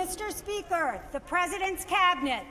Mr. Speaker, the President's Cabinet.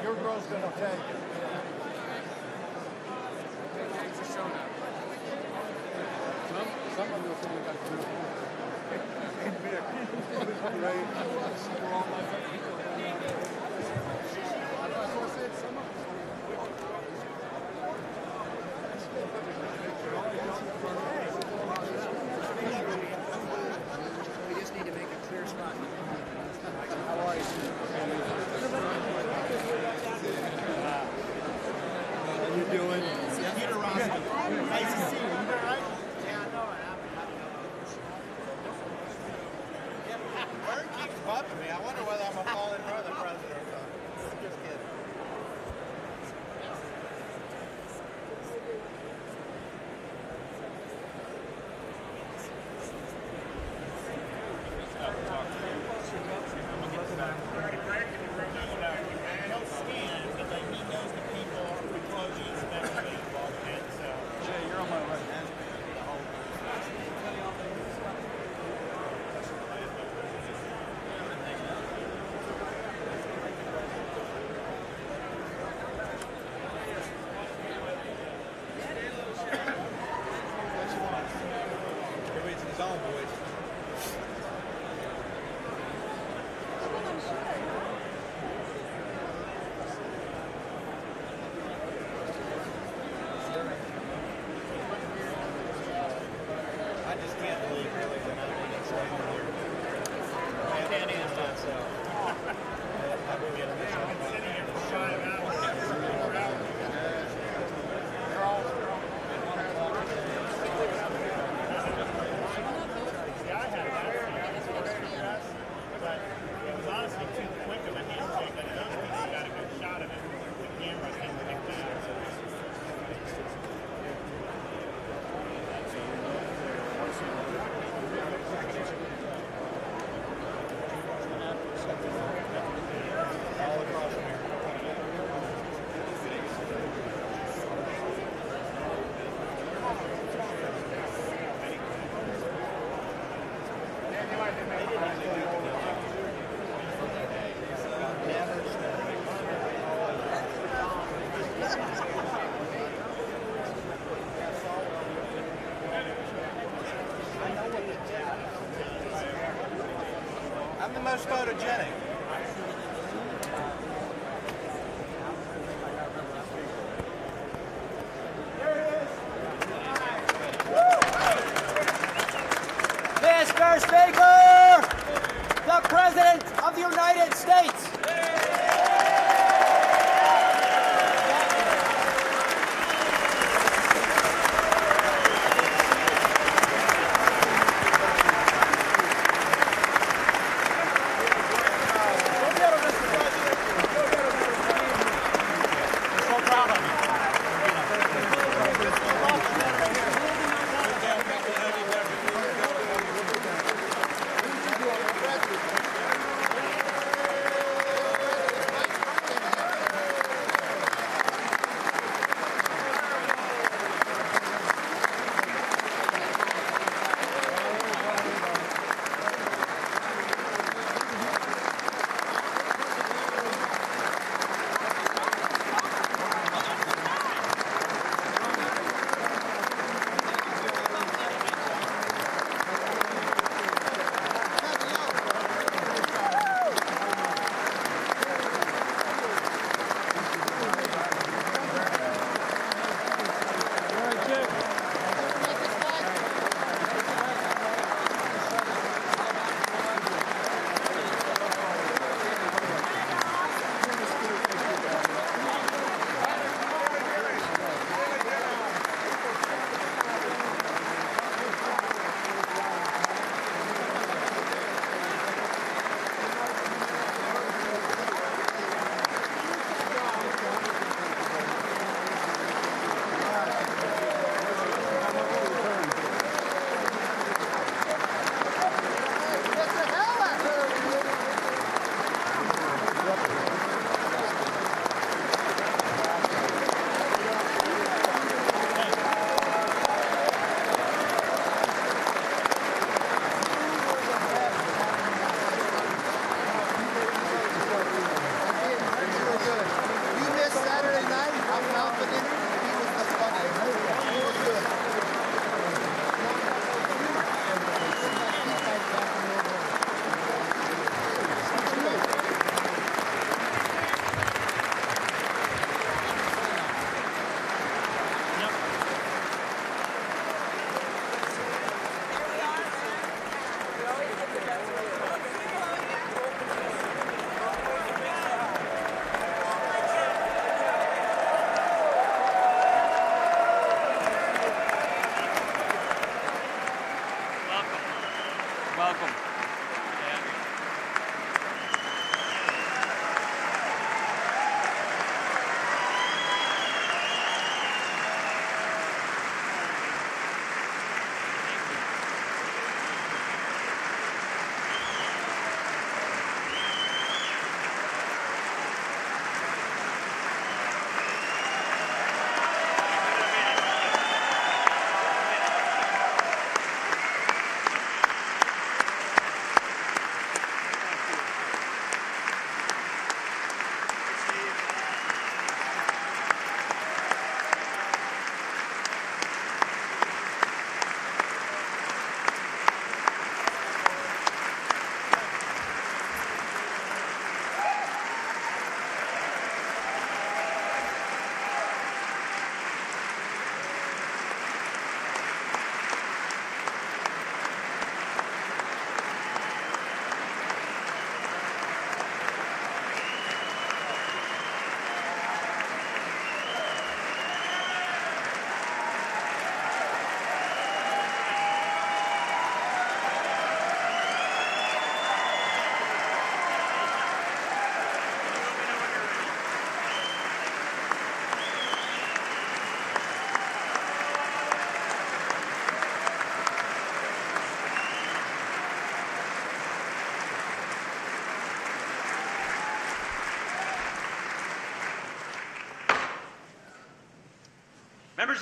Your girl's gonna take it. Thanks for showing up. Somebody will say we got to do We just need to make a clear spot. How are you? How you doing? Peter Ross. Nice to see you. You all right? Yeah, I know it. Bird keeps bumping me. I wonder whether I'm going to fall in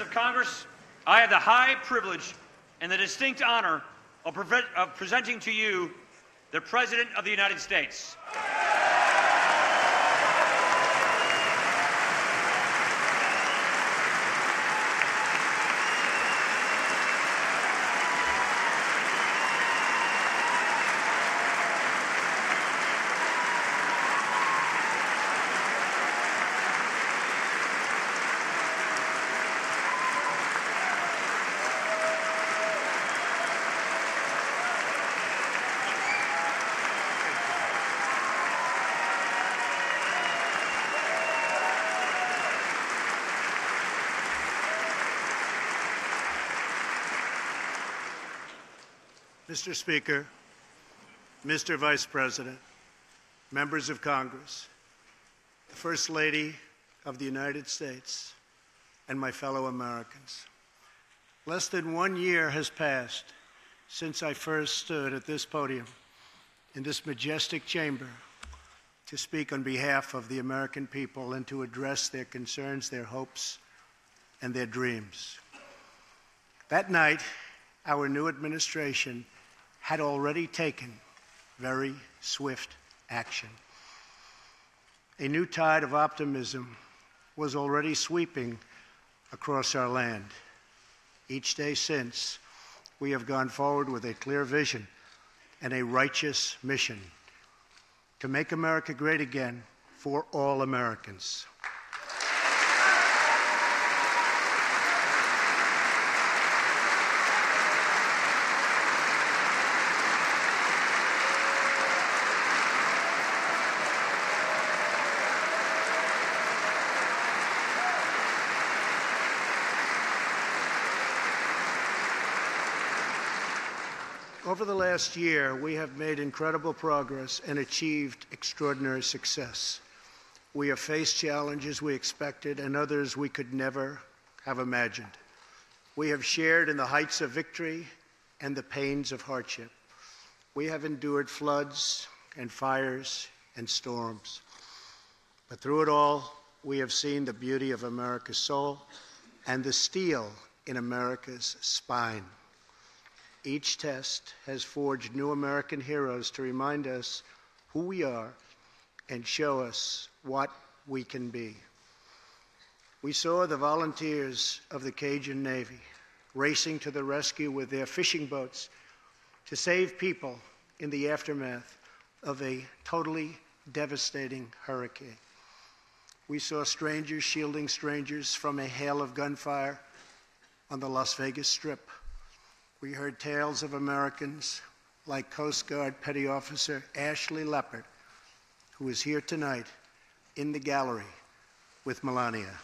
Members of Congress, I have the high privilege and the distinct honor of presenting to you the President of the United States. Mr. Speaker, Mr. Vice President, members of Congress, the First Lady of the United States, and my fellow Americans. Less than 1 year has passed since I first stood at this podium in this majestic chamber to speak on behalf of the American people and to address their concerns, their hopes, and their dreams. That night, our new administration had already taken very swift action. A new tide of optimism was already sweeping across our land. Each day since, we have gone forward with a clear vision and a righteous mission to make America great again for all Americans. Over the last year, we have made incredible progress and achieved extraordinary success. We have faced challenges we expected and others we could never have imagined. We have shared in the heights of victory and the pains of hardship. We have endured floods and fires and storms. But through it all, we have seen the beauty of America's soul and the steel in America's spine. Each test has forged new American heroes to remind us who we are and show us what we can be. We saw the volunteers of the Cajun Navy racing to the rescue with their fishing boats to save people in the aftermath of a totally devastating hurricane. We saw strangers shielding strangers from a hail of gunfire on the Las Vegas Strip. We heard tales of Americans like Coast Guard Petty Officer Ashley Leopard, who is here tonight in the gallery with Melania.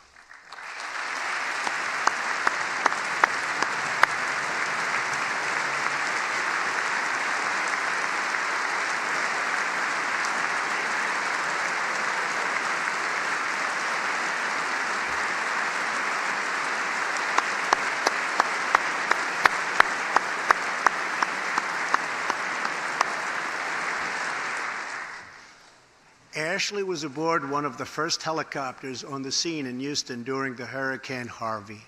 Ashley was aboard one of the first helicopters on the scene in Houston during the Hurricane Harvey.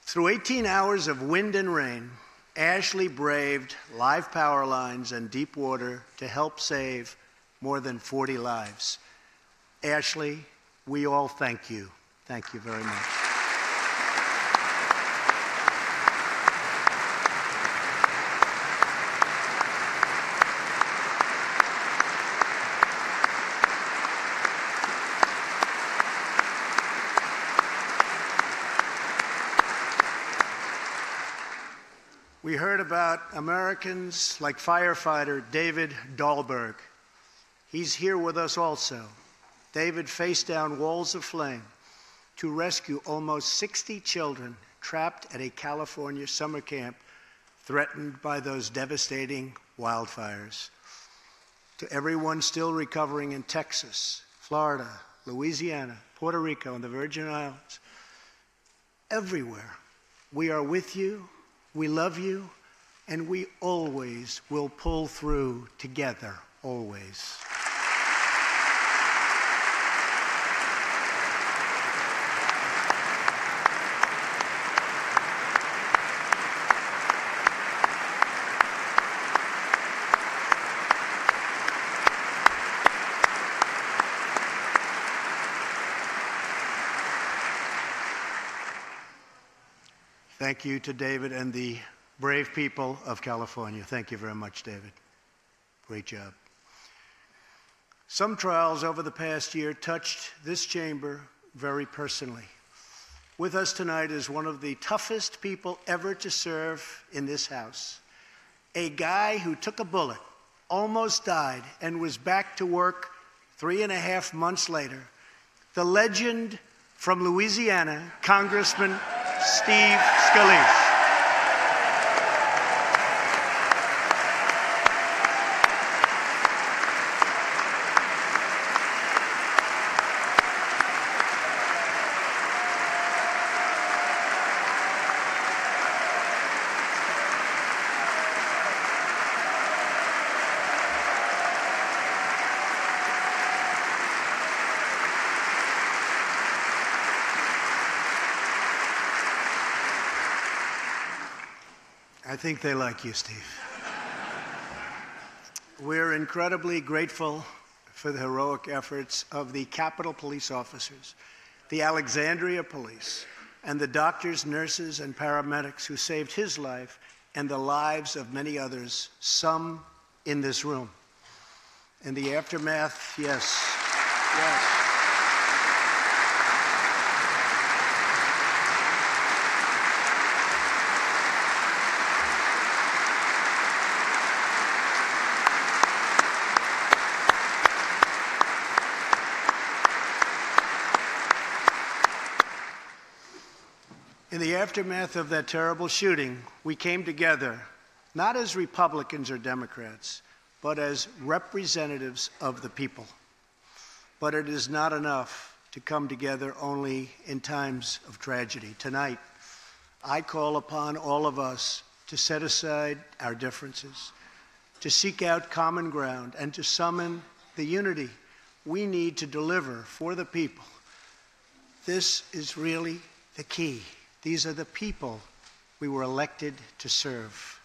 Through 18 hours of wind and rain, Ashley braved live power lines and deep water to help save more than 40 lives. Ashley, we all thank you. Thank you very much. We heard about Americans like firefighter David Dahlberg. He's here with us also. David faced down walls of flame to rescue almost 60 children trapped at a California summer camp threatened by those devastating wildfires. To everyone still recovering in Texas, Florida, Louisiana, Puerto Rico, and the Virgin Islands, everywhere, we are with you. We love you, and we always will pull through together, always. Thank you to David and the brave people of California. Thank you very much, David. Great job. Some trials over the past year touched this chamber very personally. With us tonight is one of the toughest people ever to serve in this House, a guy who took a bullet, almost died, and was back to work 3.5 months later, the legend from Louisiana, Congressman Steve Scalise. I think they like you, Steve. We're incredibly grateful for the heroic efforts of the Capitol Police officers, the Alexandria Police, and the doctors, nurses, and paramedics who saved his life and the lives of many others, some in this room. In the aftermath, yes. In the aftermath of that terrible shooting, we came together, not as Republicans or Democrats, but as representatives of the people. But it is not enough to come together only in times of tragedy. Tonight, I call upon all of us to set aside our differences, to seek out common ground, and to summon the unity we need to deliver for the people. This is really the key. These are the people we were elected to serve.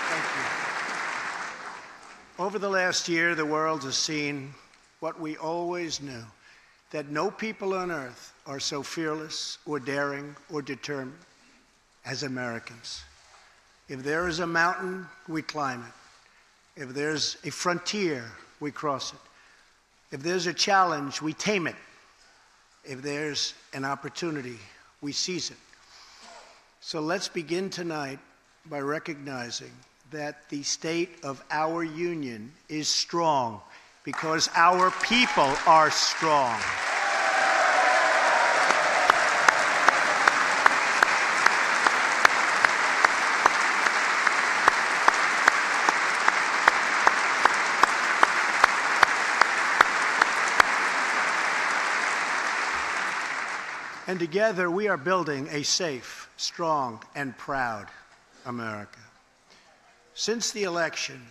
Thank you. Over the last year, the world has seen what we always knew, that no people on earth are so fearless or daring or determined as Americans. If there is a mountain, we climb it. If there's a frontier, we cross it. If there's a challenge, we tame it. If there's an opportunity, we seize it. So let's begin tonight by recognizing that the state of our union is strong, because our people are strong. And together we are building a safe, strong, and proud America. Since the election,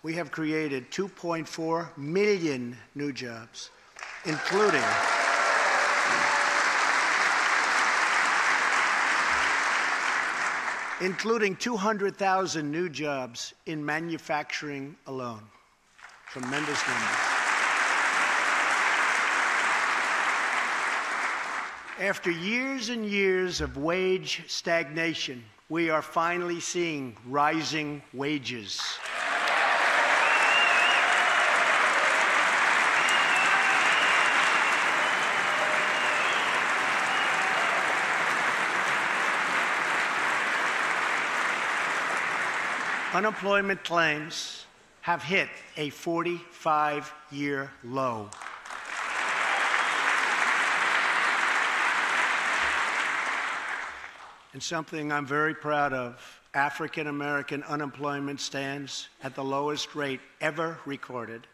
we have created 2.4 million new jobs, including 200,000 new jobs in manufacturing alone. Tremendous numbers. After years and years of wage stagnation, we are finally seeing rising wages. Unemployment claims have hit a 45-year low. And something I'm very proud of, African American unemployment stands at the lowest rate ever recorded.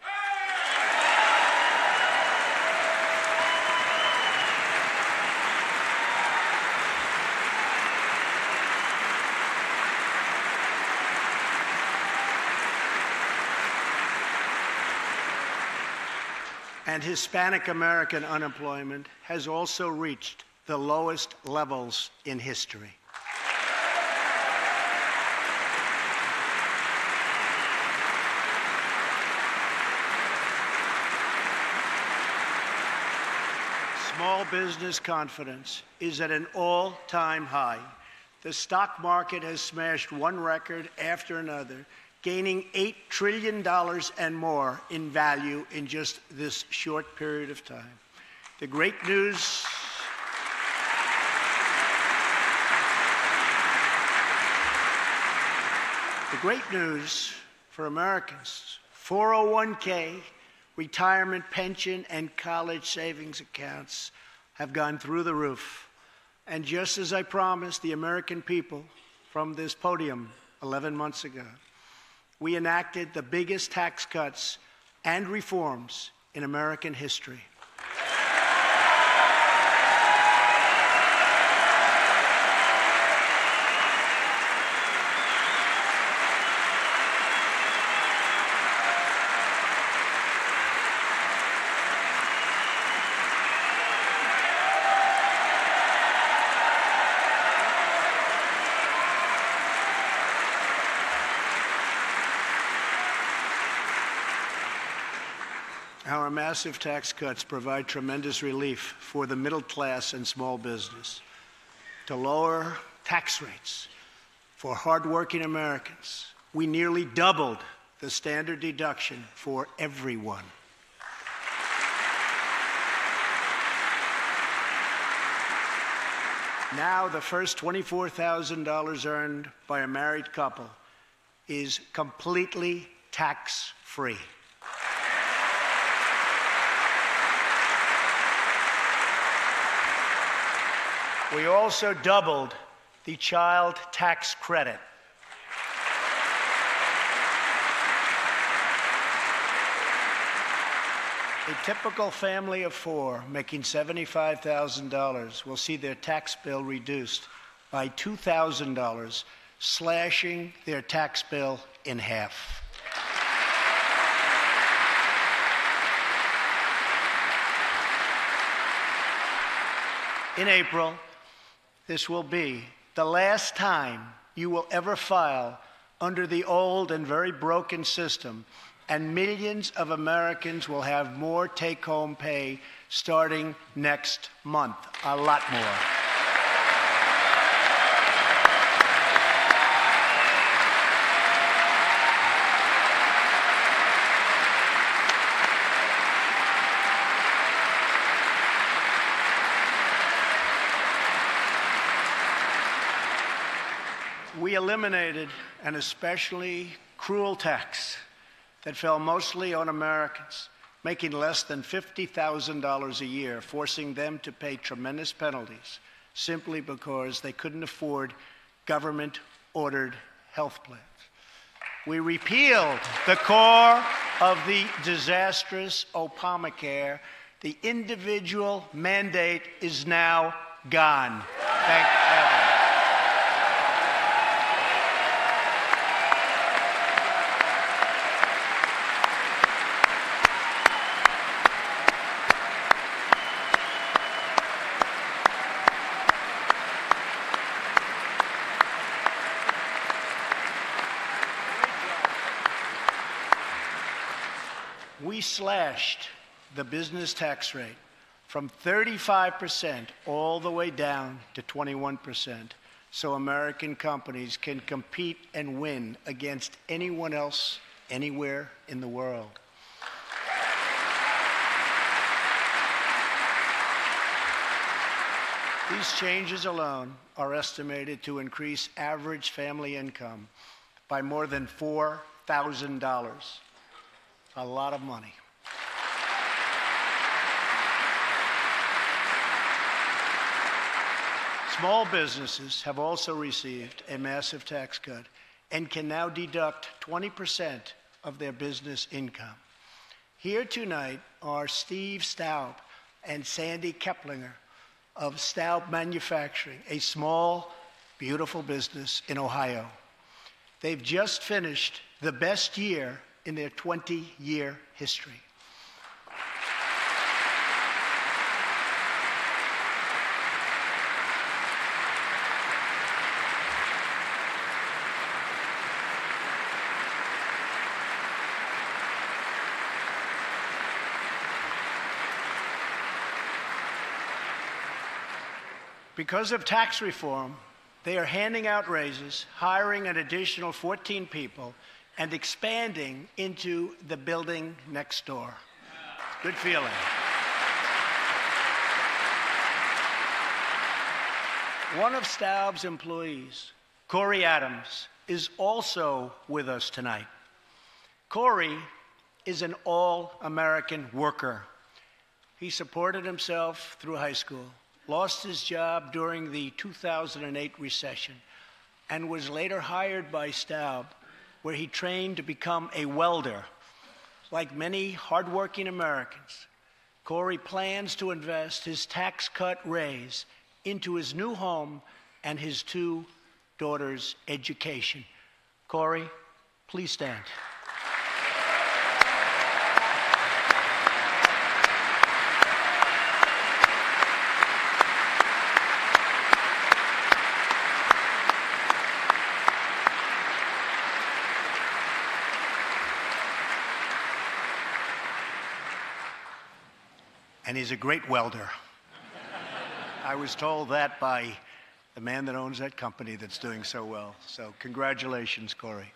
And Hispanic American unemployment has also reached the lowest levels in history. Small business confidence is at an all-time high. The stock market has smashed one record after another, gaining $8 trillion and more in value in just this short period of time. The great news for Americans, 401k, retirement pension, and college savings accounts have gone through the roof. And just as I promised the American people from this podium 11 months ago, we enacted the biggest tax cuts and reforms in American history. Our massive tax cuts provide tremendous relief for the middle class and small business. To lower tax rates for hardworking Americans, we nearly doubled the standard deduction for everyone. Now, the first $24,000 earned by a married couple is completely tax-free. We also doubled the child tax credit. A typical family of four making $75,000 will see their tax bill reduced by $2,000, slashing their tax bill in half. In April, this will be the last time you will ever file under the old and very broken system, and millions of Americans will have more take-home pay starting next month, a lot more. We eliminated an especially cruel tax that fell mostly on Americans making less than $50,000 a year, forcing them to pay tremendous penalties simply because they couldn't afford government-ordered health plans. We repealed the core of the disastrous Obamacare. The individual mandate is now gone. Thank heaven. We slashed the business tax rate from 35% all the way down to 21%, so American companies can compete and win against anyone else anywhere in the world. These changes alone are estimated to increase average family income by more than $4,000. A lot of money. Small businesses have also received a massive tax cut and can now deduct 20% of their business income. Here tonight are Steve Staub and Sandy Keplinger of Staub Manufacturing, a small, beautiful business in Ohio. They've just finished the best year in their 20-year history. Because of tax reform, they are handing out raises, hiring an additional 14 people, and expanding into the building next door. Good feeling. One of Staub's employees, Corey Adams, is also with us tonight. Corey is an all-American worker. He supported himself through high school, lost his job during the 2008 recession, and was later hired by Staub, where he trained to become a welder. Like many hardworking Americans, Corey plans to invest his tax cut raise into his new home and his 2 daughters' education. Corey, please stand. And he's a great welder. I was told that by the man that owns that company that's doing so well. So congratulations, Corey.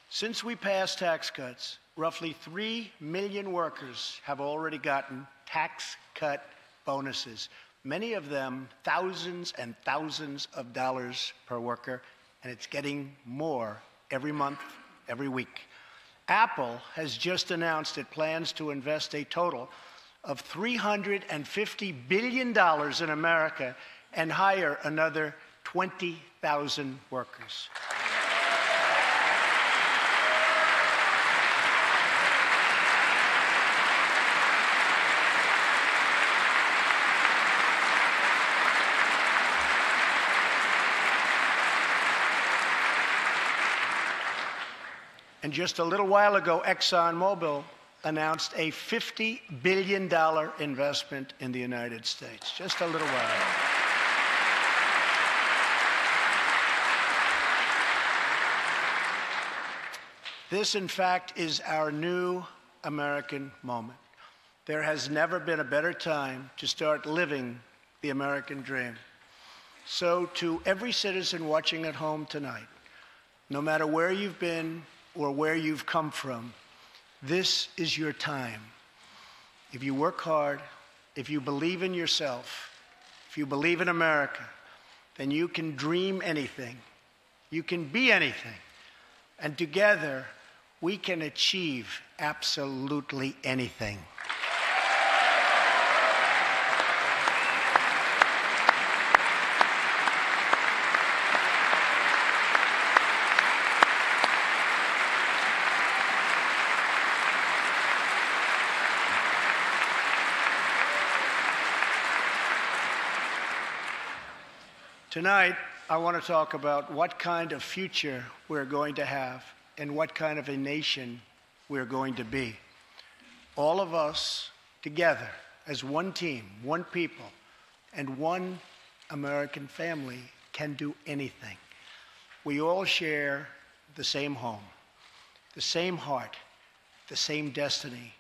Since we passed tax cuts, roughly 3 million workers have already gotten tax cut bonuses, many of them thousands and thousands of dollars per worker, and it's getting more every month, every week. Apple has just announced it plans to invest a total of $350 billion in America and hire another 20,000 workers. And just a little while ago, ExxonMobil announced a $50 billion investment in the United States, just a little while ago. This, in fact, is our new American moment. There has never been a better time to start living the American dream. So to every citizen watching at home tonight, no matter where you've been or where you've come from, this is your time. If you work hard, if you believe in yourself, if you believe in America, then you can dream anything. You can be anything. And together, we can achieve absolutely anything. Tonight, I want to talk about what kind of future we're going to have and what kind of a nation we're going to be. All of us together as one team, one people, and one American family can do anything. We all share the same home, the same heart, the same destiny,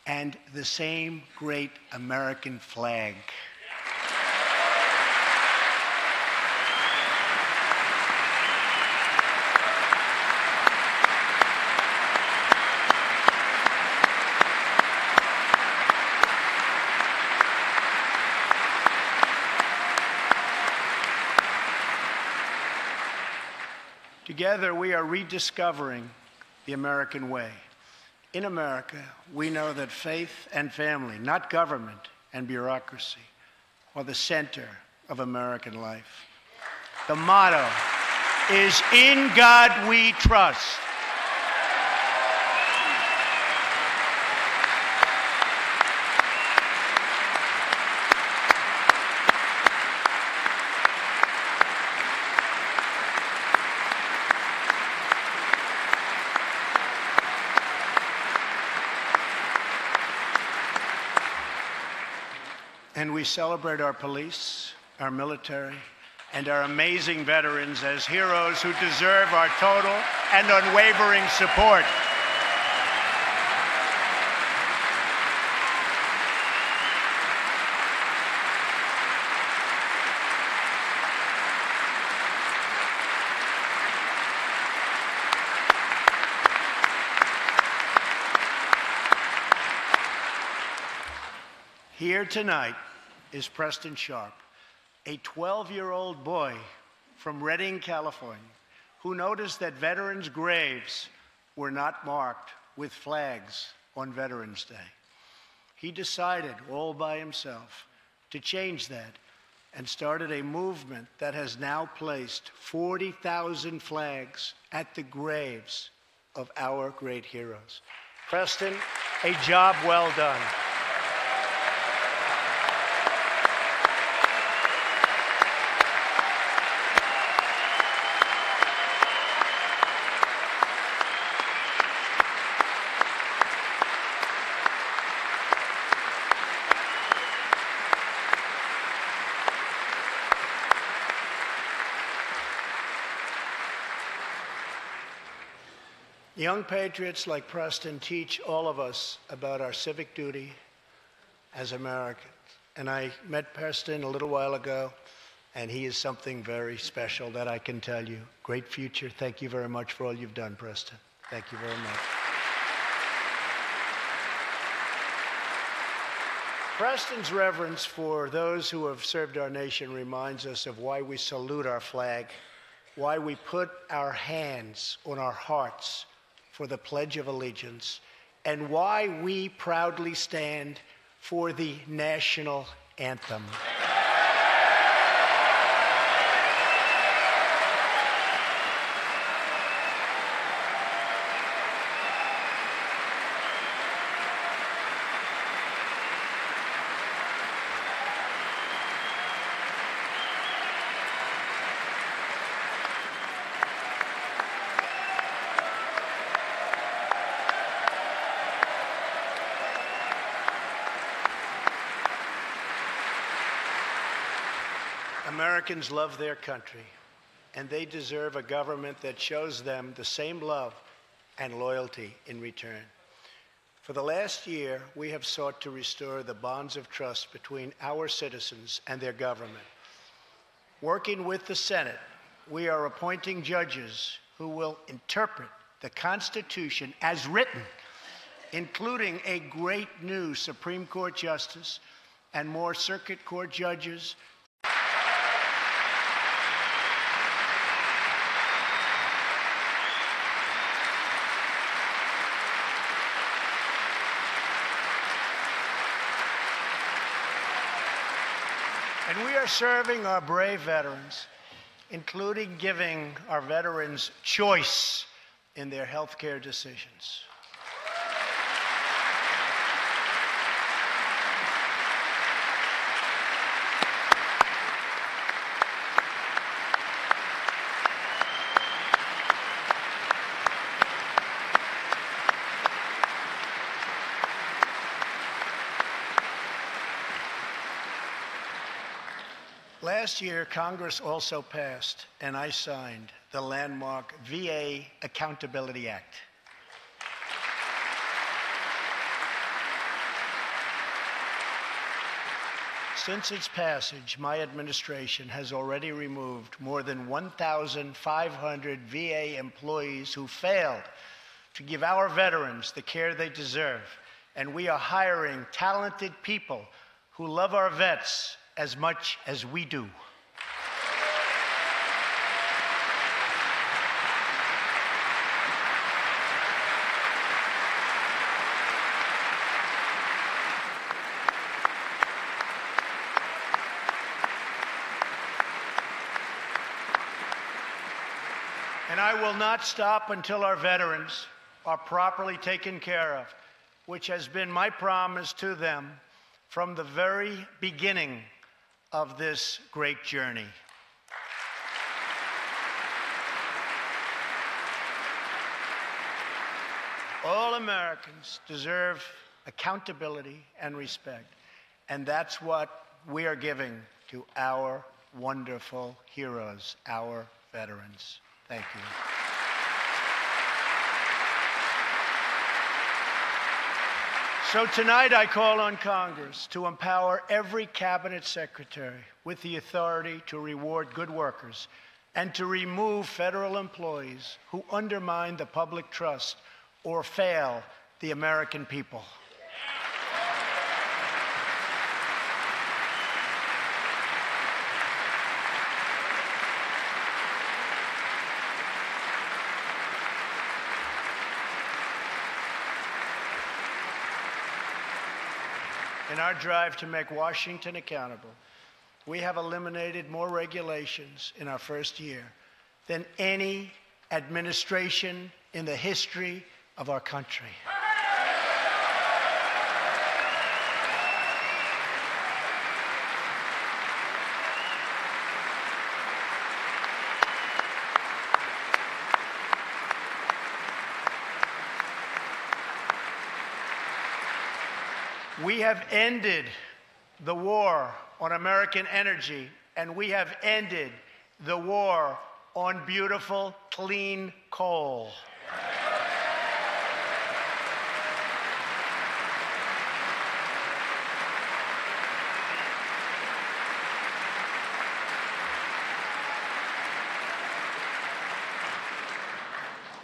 and the same great American flag. Together, we are rediscovering the American way. In America, we know that faith and family, not government and bureaucracy, are the center of American life. The motto is, "In God we trust." And we celebrate our police, our military, and our amazing veterans as heroes who deserve our total and unwavering support. Here tonight is Preston Sharp, a 12-year-old boy from Redding, California, who noticed that veterans' graves were not marked with flags on Veterans Day. He decided all by himself to change that and started a movement that has now placed 40,000 flags at the graves of our great heroes. Preston, a job well done. Young patriots like Preston teach all of us about our civic duty as Americans. And I met Preston a little while ago, and he is something very special that I can tell you. Great future. Thank you very much for all you've done, Preston. Thank you very much. Preston's reverence for those who have served our nation reminds us of why we salute our flag, why we put our hands on our hearts for the Pledge of Allegiance, and why we proudly stand for the national anthem. Americans love their country, and they deserve a government that shows them the same love and loyalty in return. For the last year, we have sought to restore the bonds of trust between our citizens and their government. Working with the Senate, we are appointing judges who will interpret the Constitution as written, including a great new Supreme Court justice and more circuit court judges. And we are serving our brave veterans, including giving our veterans choice in their health care decisions. Last year, Congress also passed, and I signed, the landmark VA Accountability Act. Since its passage, my administration has already removed more than 1,500 VA employees who failed to give our veterans the care they deserve, and we are hiring talented people who love our vets as much as we do. And I will not stop until our veterans are properly taken care of, which has been my promise to them from the very beginning of this great journey. All Americans deserve accountability and respect, and that's what we are giving to our wonderful heroes, our veterans. Thank you. So tonight I call on Congress to empower every cabinet secretary with the authority to reward good workers and to remove federal employees who undermine the public trust or fail the American people. in our drive to make Washington accountable, we have eliminated more regulations in our first year than any administration in the history of our country. We have ended the war on American energy, and we have ended the war on beautiful, clean coal.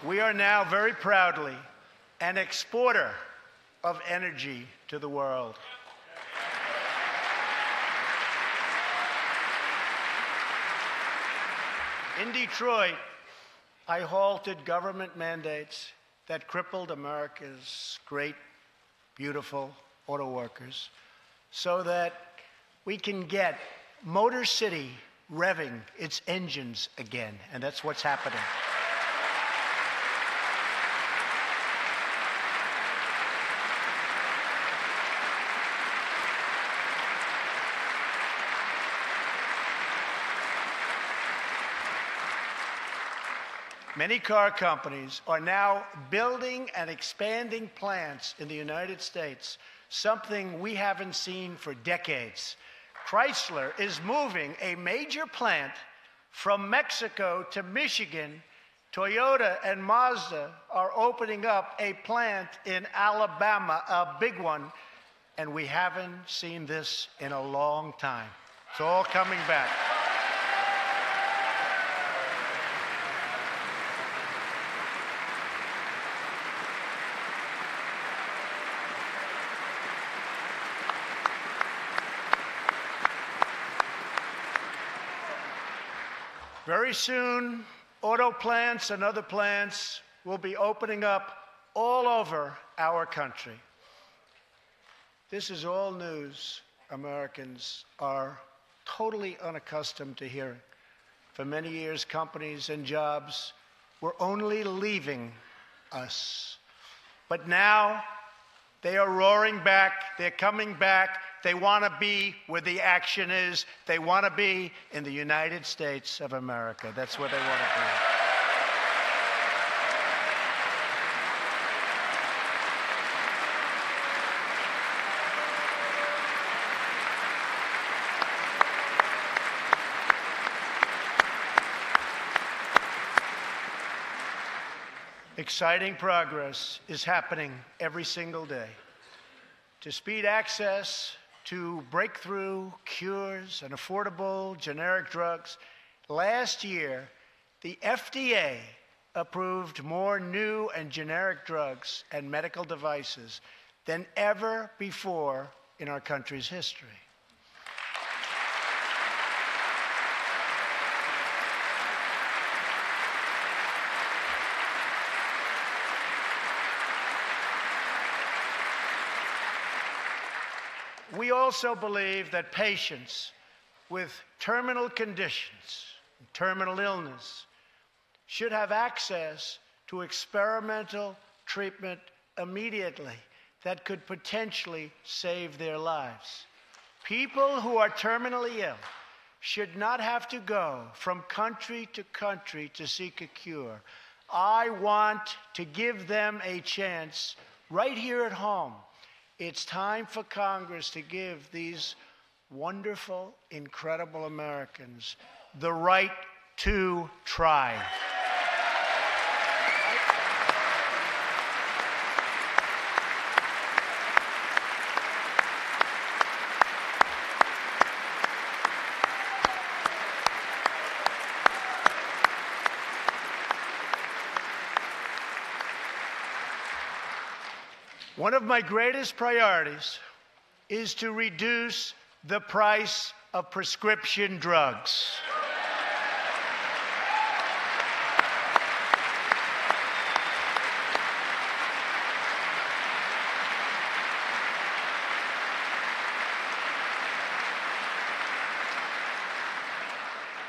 We are now very proudly an exporter of energy to the world. In Detroit, I halted government mandates that crippled America's great, beautiful auto workers so that we can get Motor City revving its engines again, and that's what's happening. Many car companies are now building and expanding plants in the United States, something we haven't seen for decades. Chrysler is moving a major plant from Mexico to Michigan. Toyota and Mazda are opening up a plant in Alabama, a big one, and we haven't seen this in a long time. It's all coming back. Very soon, auto plants and other plants will be opening up all over our country. This is all news Americans are totally unaccustomed to hearing. For many years, companies and jobs were only leaving us. But now, they are roaring back, they're coming back, they want to be where the action is, they want to be in the United States of America. That's where they want to be. Exciting progress is happening every single day. To speed access to breakthrough cures and affordable generic drugs, last year, the FDA approved more new and generic drugs and medical devices than ever before in our country's history. We also believe that patients with terminal conditions, terminal illness, should have access to experimental treatment immediately that could potentially save their lives. People who are terminally ill should not have to go from country to seek a cure. I want to give them a chance right here at home. It's time for Congress to give these wonderful, incredible Americans the right to try. One of my greatest priorities is to reduce the price of prescription drugs.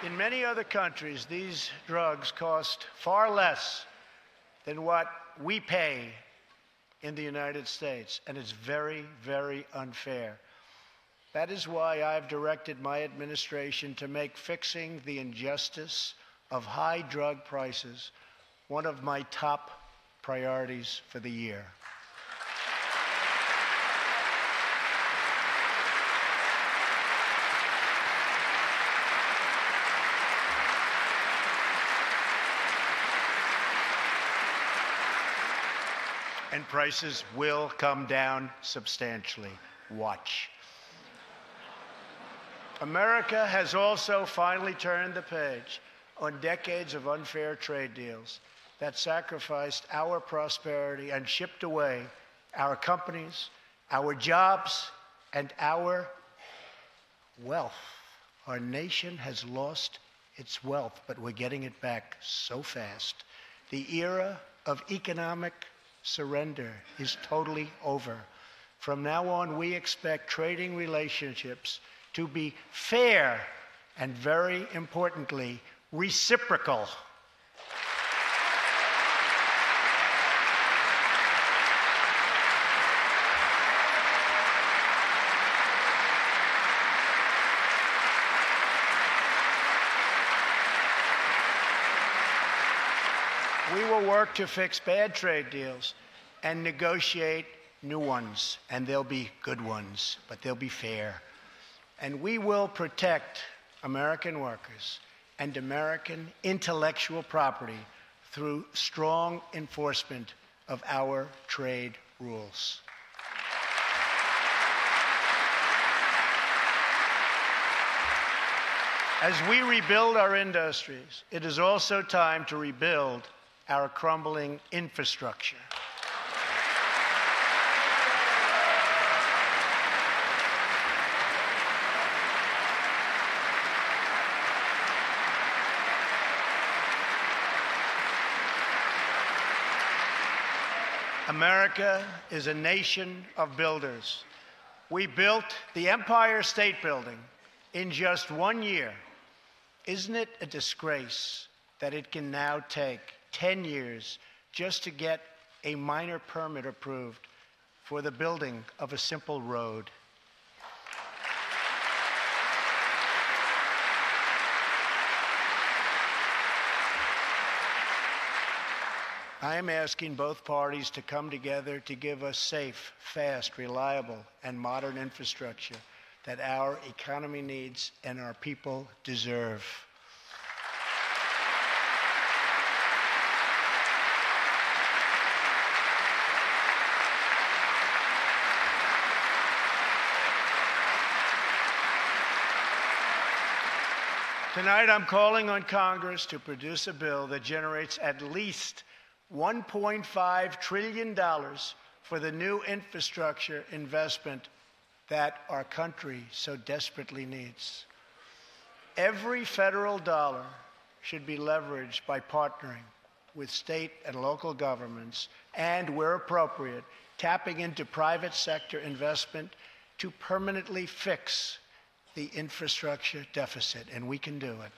In many other countries, these drugs cost far less than what we pay in the United States, and it's very, very unfair. That is why I've directed my administration to make fixing the injustice of high drug prices one of my top priorities for the year. And prices will come down substantially. Watch. America has also finally turned the page on decades of unfair trade deals that sacrificed our prosperity and shipped away our companies, our jobs, and our wealth. Our nation has lost its wealth, but we're getting it back so fast. The era of economic surrender is totally over. From now on, we expect trading relationships to be fair and, very importantly, reciprocal. We will work to fix bad trade deals and negotiate new ones, and they'll be good ones, but they'll be fair. And we will protect American workers and American intellectual property through strong enforcement of our trade rules. As we rebuild our industries, it is also time to rebuild our crumbling infrastructure. America is a nation of builders. We built the Empire State Building in just 1 year. Isn't it a disgrace that it can now take 10 years just to get a minor permit approved for the building of a simple road? I am asking both parties to come together to give us safe, fast, reliable, and modern infrastructure that our economy needs and our people deserve. Tonight, I'm calling on Congress to produce a bill that generates at least $1.5 trillion for the new infrastructure investment that our country so desperately needs. Every federal dollar should be leveraged by partnering with state and local governments and, where appropriate, tapping into private sector investment to permanently fix the infrastructure deficit, and we can do it.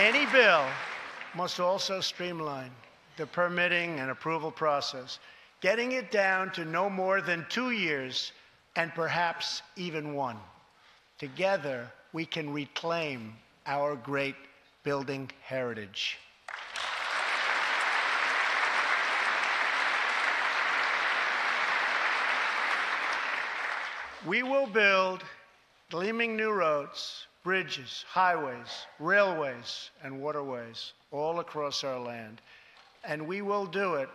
Any bill must also streamline the permitting and approval process, getting it down to no more than 2 years and perhaps even 1. Together, we can reclaim our great building heritage. We will build gleaming new roads, bridges, highways, railways, and waterways all across our land. And we will do it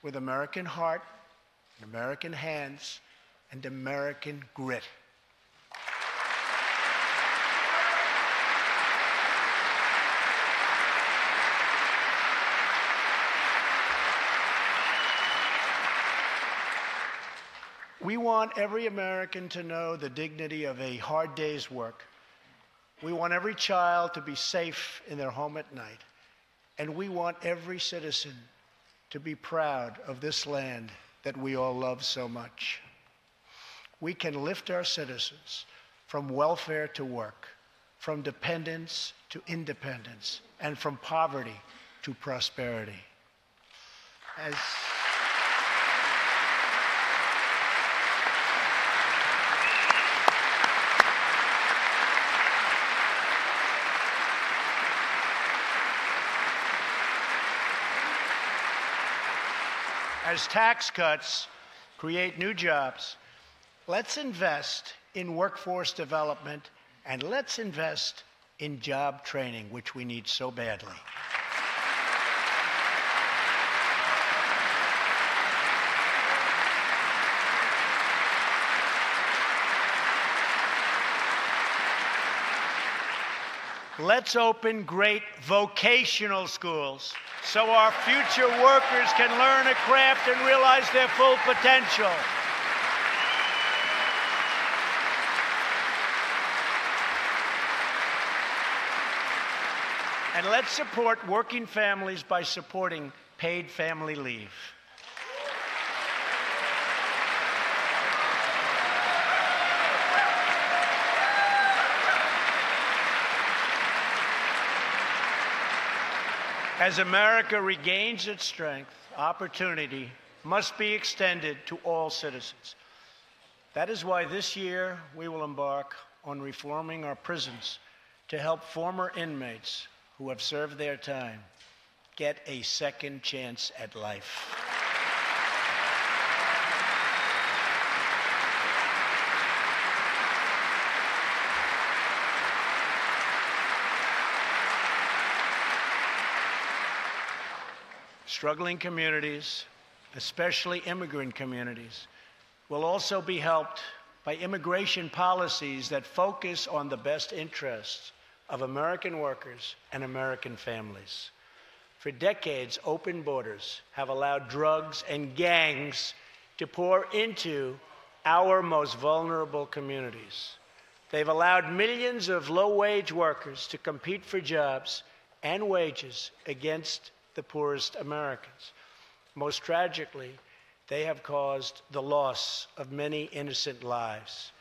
with American heart, American hands, and American grit. We want every American to know the dignity of a hard day's work. We want every child to be safe in their home at night. And we want every citizen to be proud of this land that we all love so much. We can lift our citizens from welfare to work, from dependence to independence, and from poverty to prosperity. As tax cuts create new jobs, let's invest in workforce development and let's invest in job training, which we need so badly. Let's open great vocational schools so our future workers can learn a craft and realize their full potential. And let's support working families by supporting paid family leave. As America regains its strength, opportunity must be extended to all citizens. That is why this year we will embark on reforming our prisons to help former inmates who have served their time get a second chance at life. Struggling communities, especially immigrant communities, will also be helped by immigration policies that focus on the best interests of American workers and American families. For decades, open borders have allowed drugs and gangs to pour into our most vulnerable communities. They've allowed millions of low-wage workers to compete for jobs and wages against the poorest Americans. Most tragically, they have caused the loss of many innocent lives.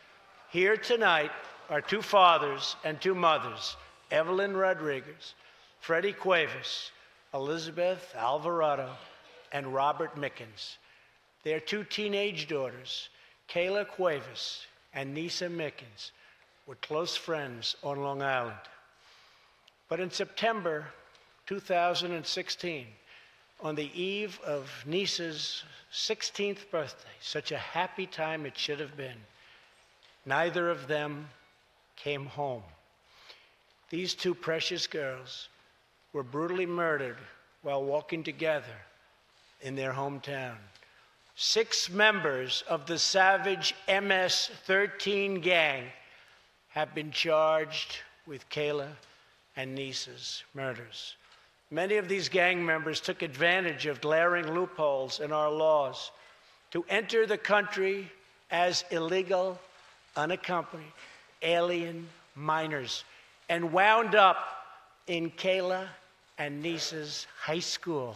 Here tonight are two fathers and two mothers, Evelyn Rodriguez, Freddie Cuevas, Elizabeth Alvarado, and Robert Mickens. Their two teenage daughters, Kayla Cuevas and Nisa Mickens, were close friends on Long Island. But in September 2016, on the eve of Nisa's 16th birthday, such a happy time it should have been, neither of them came home. These two precious girls were brutally murdered while walking together in their hometown. 6 members of the savage MS-13 gang have been charged with Kayla and Nisa's murders. Many of these gang members took advantage of glaring loopholes in our laws to enter the country as illegal, unaccompanied, alien minors and wound up in Kayla and Nisa's high school.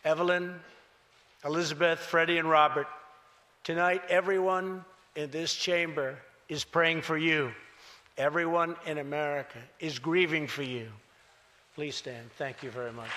Evelyn, Elizabeth, Freddie, and Robert, tonight everyone in this chamber is praying for you. Everyone in America is grieving for you. Please stand. Thank you very much.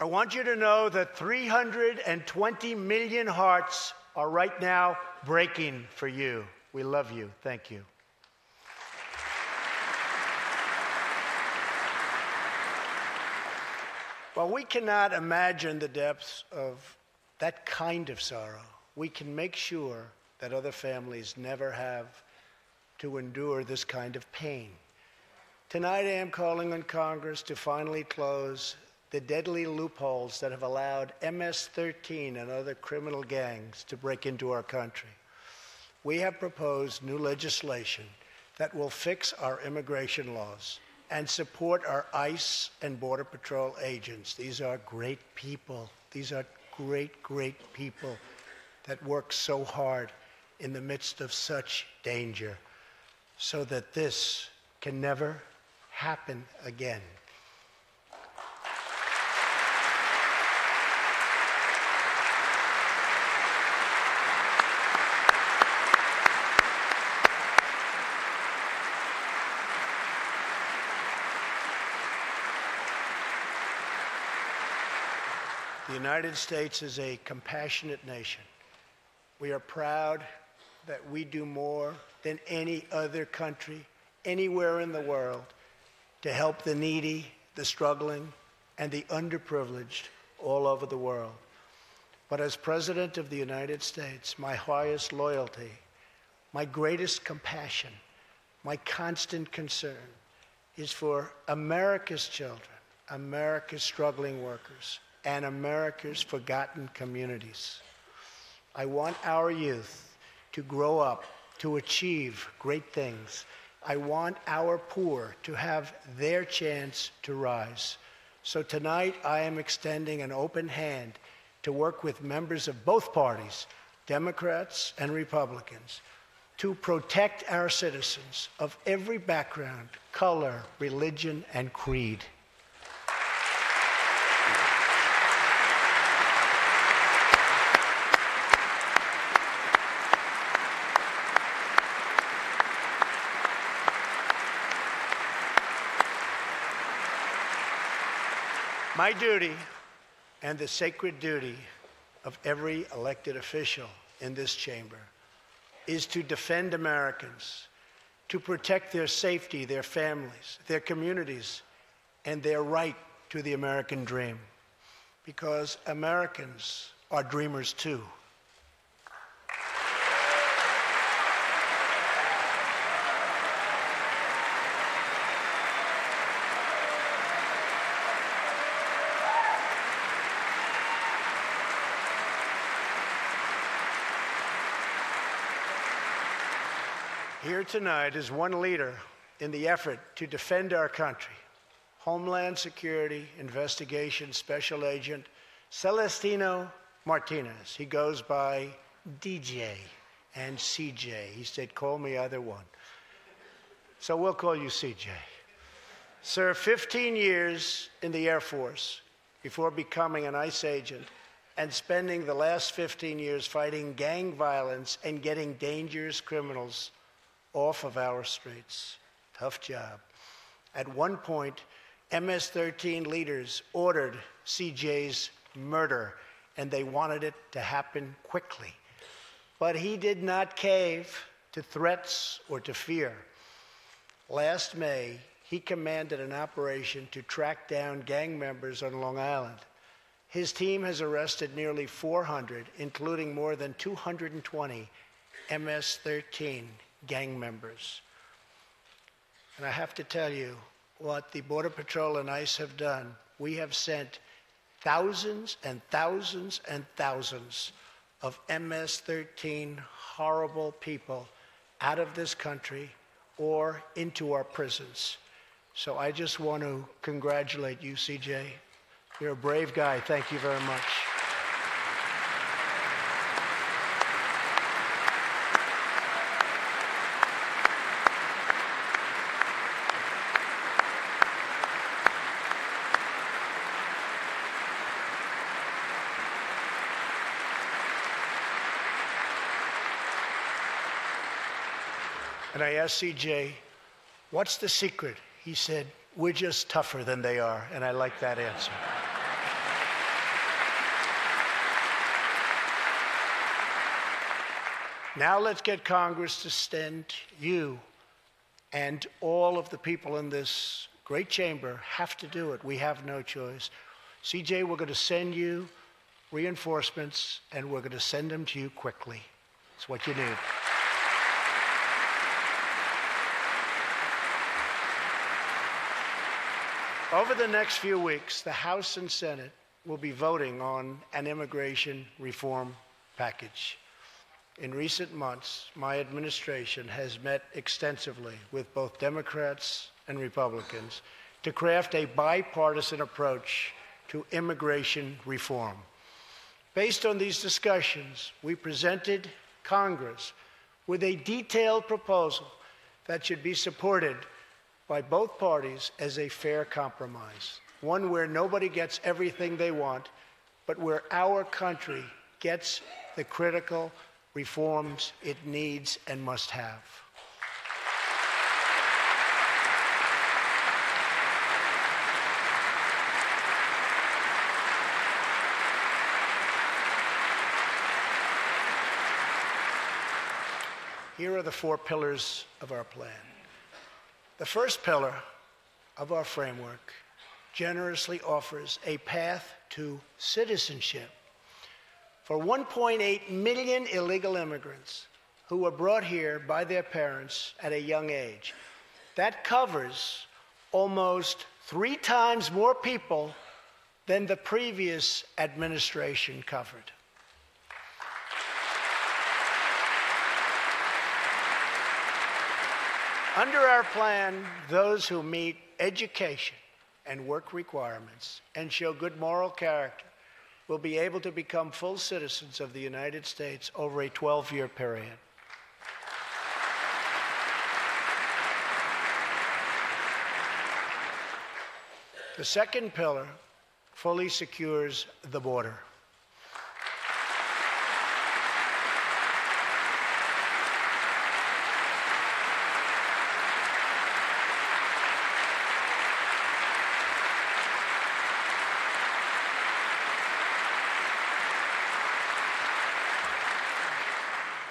I want you to know that 320 million hearts are right now breaking for you. We love you. Thank you. Well, we cannot imagine the depths of that kind of sorrow. We can make sure that other families never have to endure this kind of pain. Tonight, I am calling on Congress to finally close the deadly loopholes that have allowed MS-13 and other criminal gangs to break into our country. We have proposed new legislation that will fix our immigration laws and support our ICE and Border Patrol agents. These are great people. These are great, great people that work so hard in the midst of such danger, so that this can never happen again. The United States is a compassionate nation. We are proud that we do more than any other country anywhere in the world to help the needy, the struggling, and the underprivileged all over the world. But as President of the United States, my highest loyalty, my greatest compassion, my constant concern is for America's children, America's struggling workers, and America's forgotten communities. I want our youth to grow up, to achieve great things. I want our poor to have their chance to rise. So tonight, I am extending an open hand to work with members of both parties, Democrats and Republicans, to protect our citizens of every background, color, religion, and creed. My duty, and the sacred duty of every elected official in this chamber, is to defend Americans, to protect their safety, their families, their communities, and their right to the American dream. Because Americans are dreamers too. Here tonight is one leader in the effort to defend our country, Homeland Security Investigation Special Agent Celestino Martinez. He goes by DJ and CJ. He said, call me either one. So we'll call you CJ. Served 15 years in the Air Force before becoming an ICE agent and spending the last 15 years fighting gang violence and getting dangerous criminals off of our streets. Tough job. At one point, MS-13 leaders ordered CJ's murder, and they wanted it to happen quickly. But he did not cave to threats or to fear. Last May, he commanded an operation to track down gang members on Long Island. His team has arrested nearly 400, including more than 220 MS-13 gang members. And I have to tell you, what the Border Patrol and ICE have done, we have sent thousands and thousands and thousands of MS-13 horrible people out of this country or into our prisons. So I just want to congratulate you, CJ. You're a brave guy. Thank you very much. And I asked CJ, what's the secret? He said, we're just tougher than they are. And I like that answer. Now let's get Congress to send you, and all of the people in this great chamber have to do it. We have no choice. CJ, we're going to send you reinforcements, and we're going to send them to you quickly. It's what you need. Over the next few weeks, the House and Senate will be voting on an immigration reform package. In recent months, my administration has met extensively with both Democrats and Republicans to craft a bipartisan approach to immigration reform. Based on these discussions, we presented Congress with a detailed proposal that should be supported by both parties as a fair compromise, one where nobody gets everything they want, but where our country gets the critical reforms it needs and must have. Here are the 4 pillars of our plan. The first pillar of our framework generously offers a path to citizenship for 1.8 million illegal immigrants who were brought here by their parents at a young age. That covers almost 3 times more people than the previous administration covered. Under our plan, those who meet education and work requirements and show good moral character will be able to become full citizens of the United States over a 12-year period. The second pillar fully secures the border.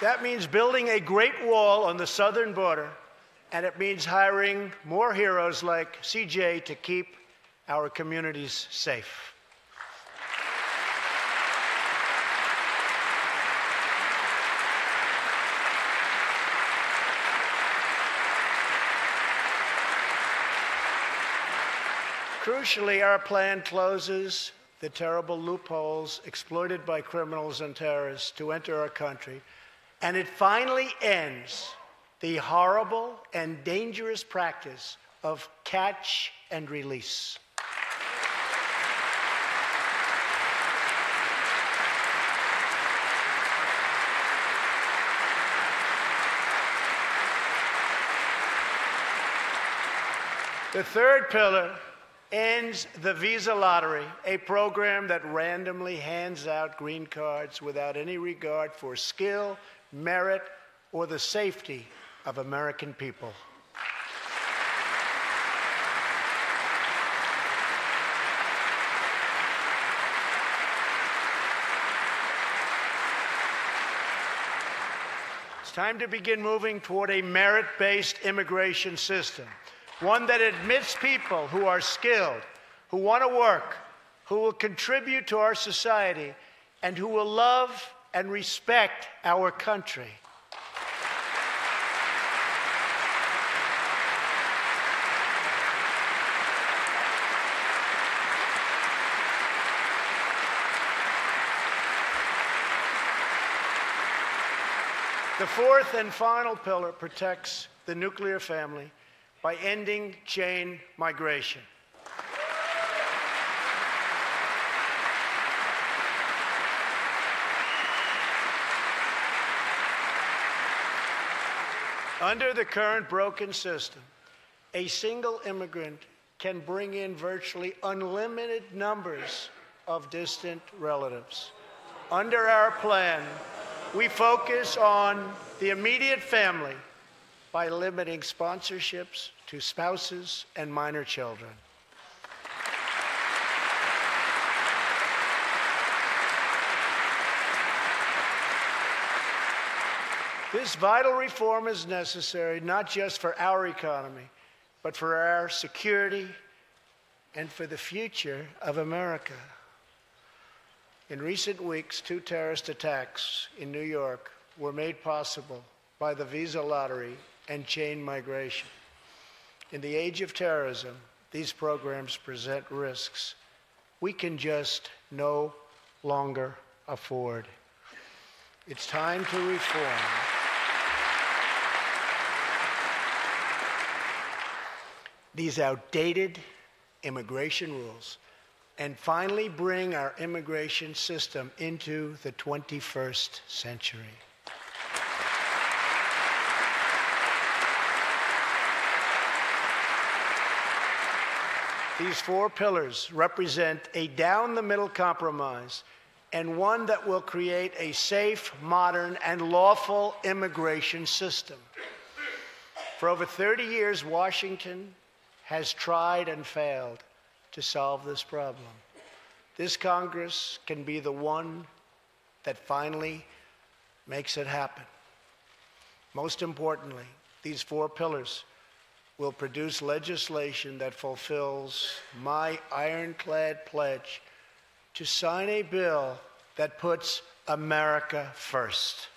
That means building a great wall on the southern border, and it means hiring more heroes like CJ to keep our communities safe. Crucially, our plan closes the terrible loopholes exploited by criminals and terrorists to enter our country, and it finally ends the horrible and dangerous practice of catch and release. The third pillar ends the visa lottery, a program that randomly hands out green cards without any regard for skill, merit, or the safety of American people. It's time to begin moving toward a merit-based immigration system, one that admits people who are skilled, who want to work, who will contribute to our society, and who will love and respect our country. The fourth and final pillar protects the nuclear family by ending chain migration. Under the current broken system, a single immigrant can bring in virtually unlimited numbers of distant relatives. Under our plan, we focus on the immediate family by limiting sponsorships to spouses and minor children. This vital reform is necessary not just for our economy, but for our security and for the future of America. In recent weeks, 2 terrorist attacks in New York were made possible by the visa lottery and chain migration. In the age of terrorism, these programs present risks we can just no longer afford. It's time to reform these outdated immigration rules and finally bring our immigration system into the 21st century. These 4 pillars represent a down-the-middle compromise and one that will create a safe, modern, and lawful immigration system. For over 30 years, Washington has tried and failed to solve this problem. This Congress can be the one that finally makes it happen. Most importantly, these 4 pillars will produce legislation that fulfills my ironclad pledge to sign a bill that puts America first.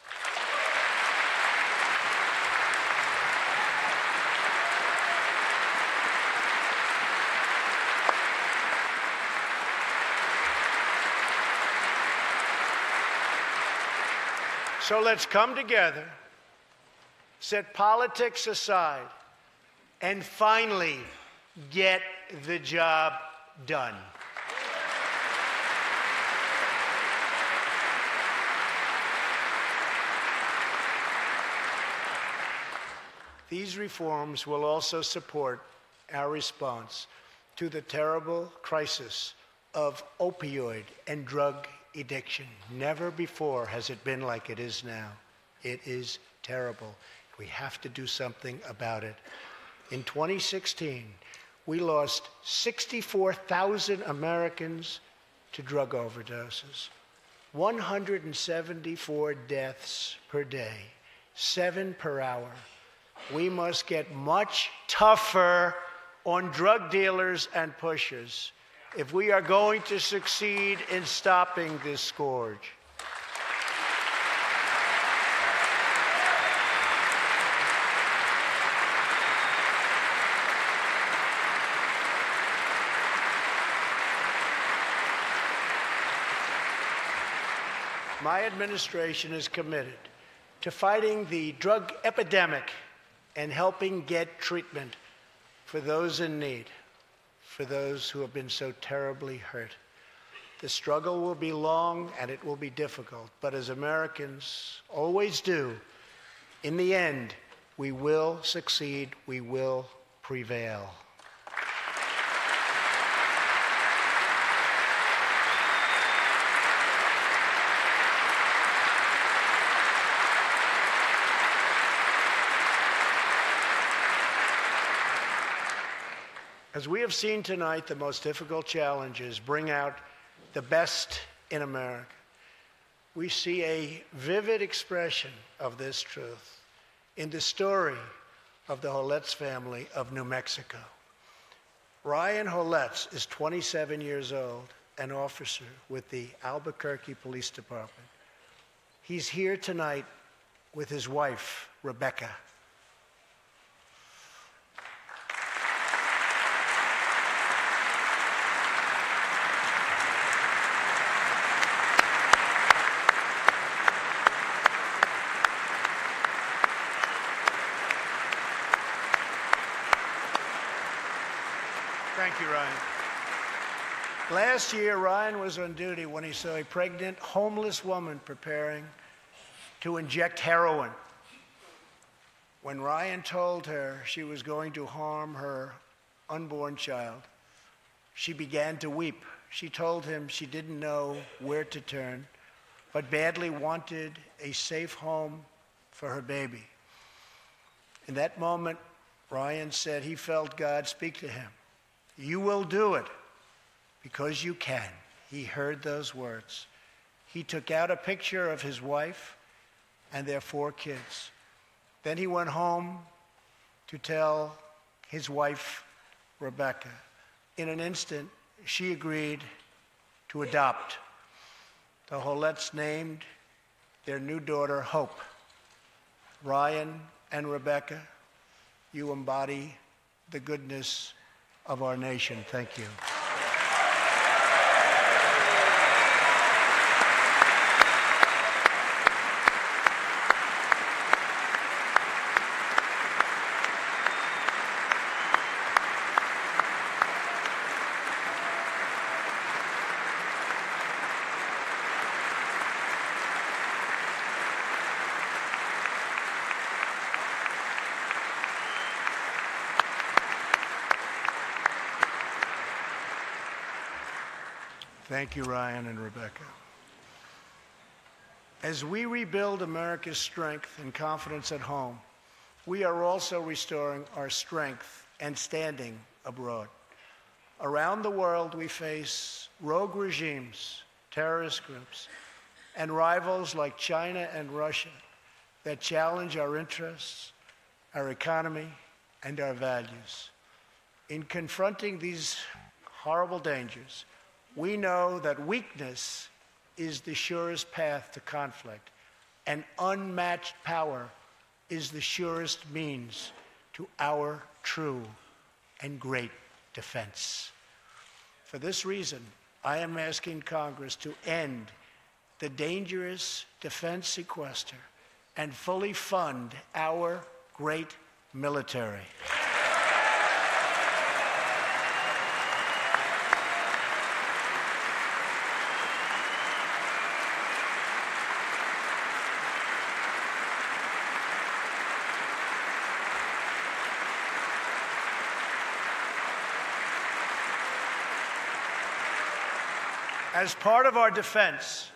So let's come together, set politics aside, and finally get the job done. These reforms will also support our response to the terrible crisis of opioid and drug addiction. Never before has it been like it is now. It is terrible. We have to do something about it. In 2016, we lost 64,000 Americans to drug overdoses, 174 deaths per day, 7 per hour. We must get much tougher on drug dealers and pushers if we are going to succeed in stopping this scourge. My administration is committed to fighting the drug epidemic and helping get treatment for those in need, for those who have been so terribly hurt. The struggle will be long and it will be difficult, but as Americans always do, in the end, we will succeed, we will prevail. As we have seen tonight, the most difficult challenges bring out the best in America. We see a vivid expression of this truth in the story of the Holetz family of New Mexico. Ryan Holetz is 27 years old, an officer with the Albuquerque Police Department. He's here tonight with his wife, Rebecca. Thank you, Ryan. Last year, Ryan was on duty when he saw a pregnant, homeless woman preparing to inject heroin. When Ryan told her she was going to harm her unborn child, she began to weep. She told him she didn't know where to turn, but badly wanted a safe home for her baby. In that moment, Ryan said he felt God speak to him. You will do it because you can. He heard those words. He took out a picture of his wife and their 4 kids. Then he went home to tell his wife, Rebecca, In an instant, she agreed to adopt. The Hollettes named their new daughter Hope. Ryan and Rebecca, you embody the goodness of our nation. Thank you. Thank you, Ryan and Rebecca. As we rebuild America's strength and confidence at home, we are also restoring our strength and standing abroad. Around the world, we face rogue regimes, terrorist groups, and rivals like China and Russia that challenge our interests, our economy, and our values. In confronting these horrible dangers, we know that weakness is the surest path to conflict, and unmatched power is the surest means to our true and great defense. For this reason, I am asking Congress to end the dangerous defense sequester and fully fund our great military. As part of our defense,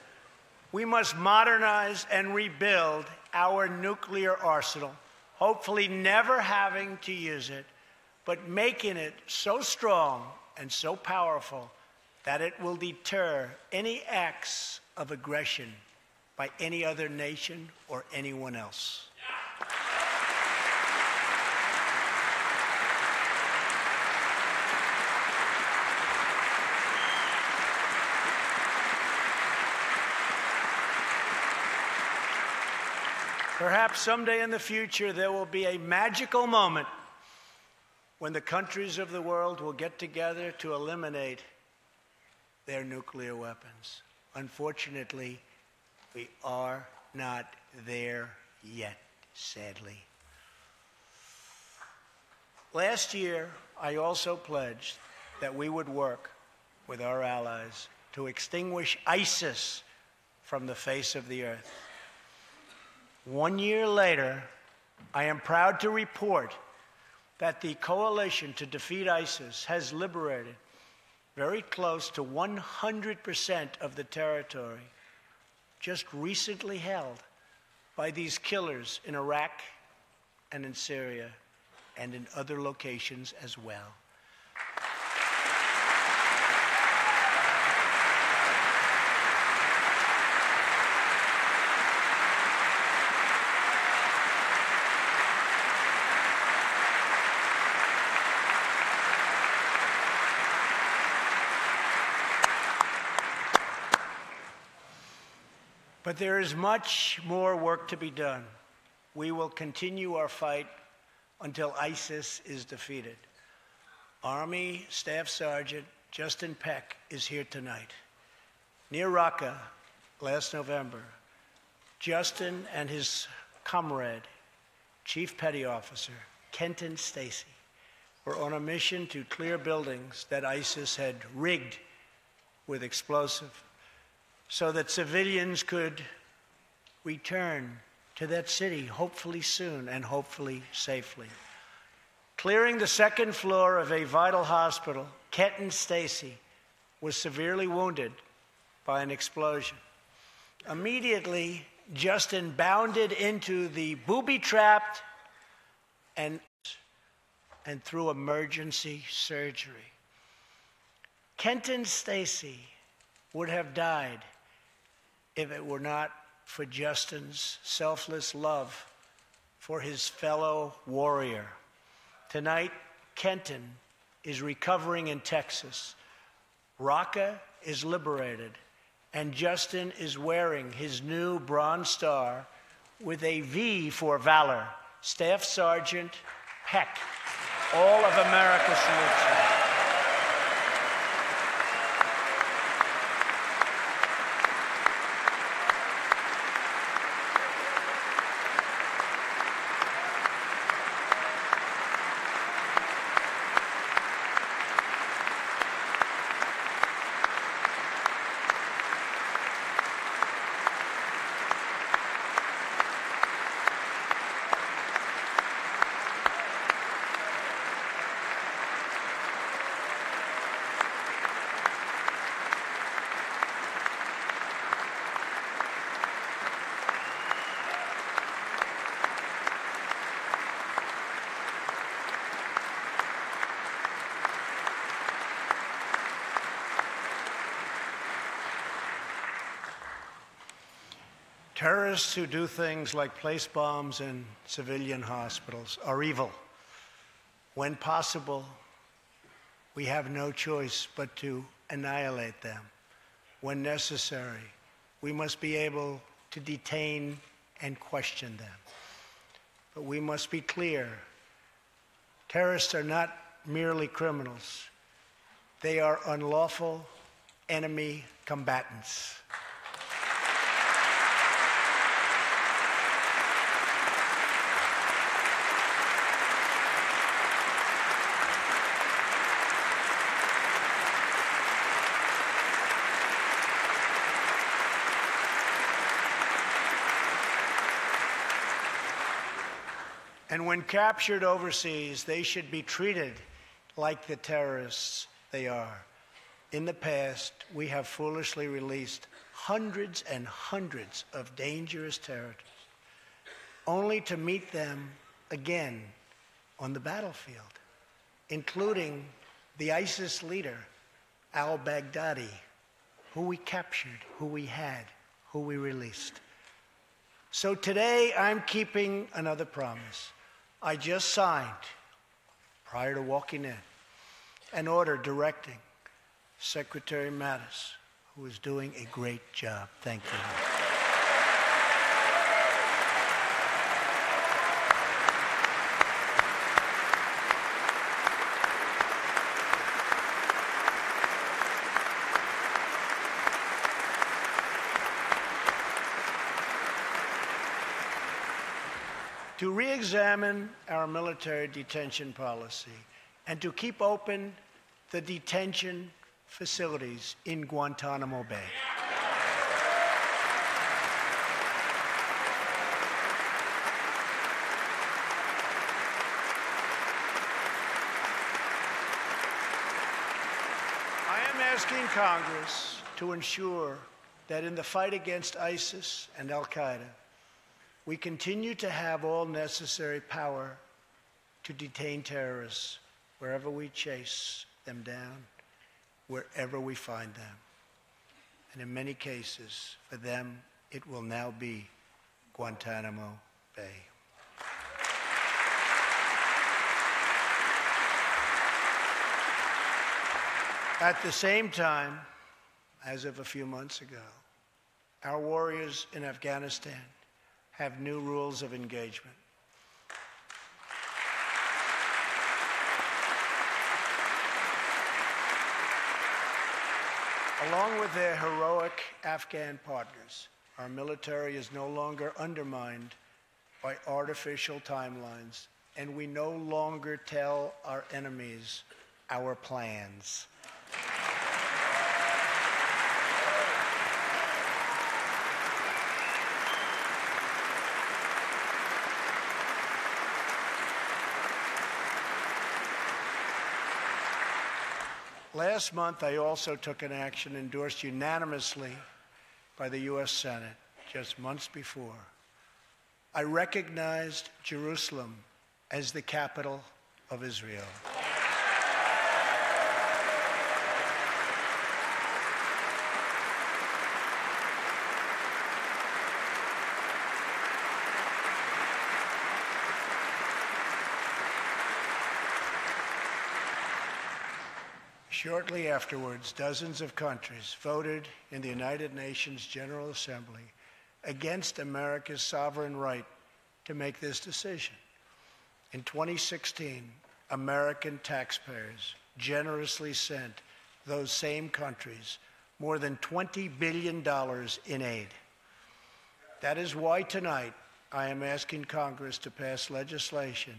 we must modernize and rebuild our nuclear arsenal, hopefully never having to use it, but making it so strong and so powerful that it will deter any acts of aggression by any other nation or anyone else. Perhaps someday in the future there will be a magical moment when the countries of the world will get together to eliminate their nuclear weapons. Unfortunately, we are not there yet, sadly. Last year, I also pledged that we would work with our allies to extinguish ISIS from the face of the earth. 1 year later, I am proud to report that the coalition to defeat ISIS has liberated very close to 100% of the territory just recently held by these killers in Iraq and in Syria and in other locations as well. But there is much more work to be done. We will continue our fight until ISIS is defeated. Army Staff Sergeant Justin Peck is here tonight. Near Raqqa last November, Justin and his comrade, Chief Petty Officer Kenton Stacy, were on a mission to clear buildings that ISIS had rigged with explosives, so that civilians could return to that city, hopefully soon and hopefully safely. Clearing the second floor of a vital hospital, Kenton Stacy was severely wounded by an explosion. Immediately, Justin bounded into the booby-trapped and through emergency surgery. Kenton Stacy would have died if it were not for Justin's selfless love for his fellow warrior. Tonight, Kenton is recovering in Texas. Raqqa is liberated, and Justin is wearing his new Bronze Star with a V for valor. Staff Sergeant Peck, all of America salutes you. Terrorists who do things like place bombs in civilian hospitals are evil. When possible, we have no choice but to annihilate them. When necessary, we must be able to detain and question them. But we must be clear. Terrorists are not merely criminals. They are unlawful enemy combatants. And when captured overseas, they should be treated like the terrorists they are. In the past, we have foolishly released hundreds and hundreds of dangerous terrorists, only to meet them again on the battlefield, including the ISIS leader, al-Baghdadi, who we captured, who we had, who we released. So today, I'm keeping another promise. I just signed, prior to walking in, an order directing Secretary Mattis, who is doing a great job. Thank you. To re-examine our military detention policy and to keep open the detention facilities in Guantanamo Bay. I am asking Congress to ensure that in the fight against ISIS and al-Qaeda, we continue to have all necessary power to detain terrorists wherever we chase them down, wherever we find them. And in many cases, for them, it will now be Guantanamo Bay. At the same time, as of a few months ago, our warriors in Afghanistan have new rules of engagement. Along with their heroic Afghan partners, our military is no longer undermined by artificial timelines, and we no longer tell our enemies our plans. Last month, I also took an action endorsed unanimously by the U.S. Senate just months before. I recognized Jerusalem as the capital of Israel. Shortly afterwards, dozens of countries voted in the United Nations General Assembly against America's sovereign right to make this decision. In 2016, American taxpayers generously sent those same countries more than $20 billion in aid. That is why tonight I am asking Congress to pass legislation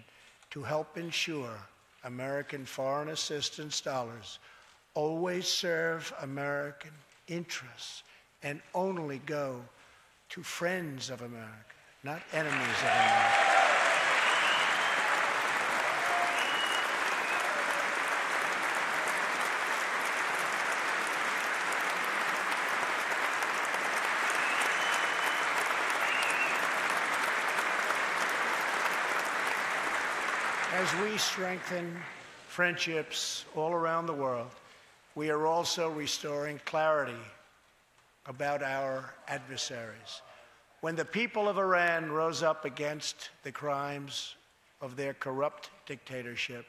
to help ensure American foreign assistance dollars always serve American interests and only go to friends of America, not enemies of America. As we strengthen friendships all around the world, we are also restoring clarity about our adversaries. When the people of Iran rose up against the crimes of their corrupt dictatorship,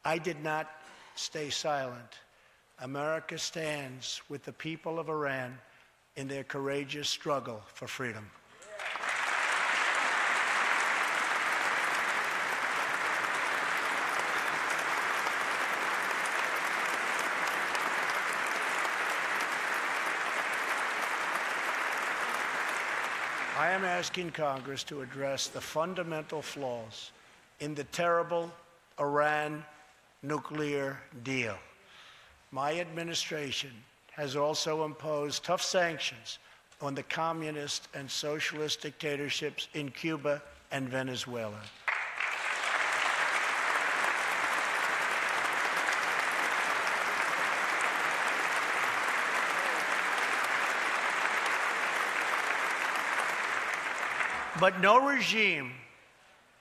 I did not stay silent. America stands with the people of Iran in their courageous struggle for freedom. I am asking Congress to address the fundamental flaws in the terrible Iran nuclear deal. My administration has also imposed tough sanctions on the communist and socialist dictatorships in Cuba and Venezuela. But no regime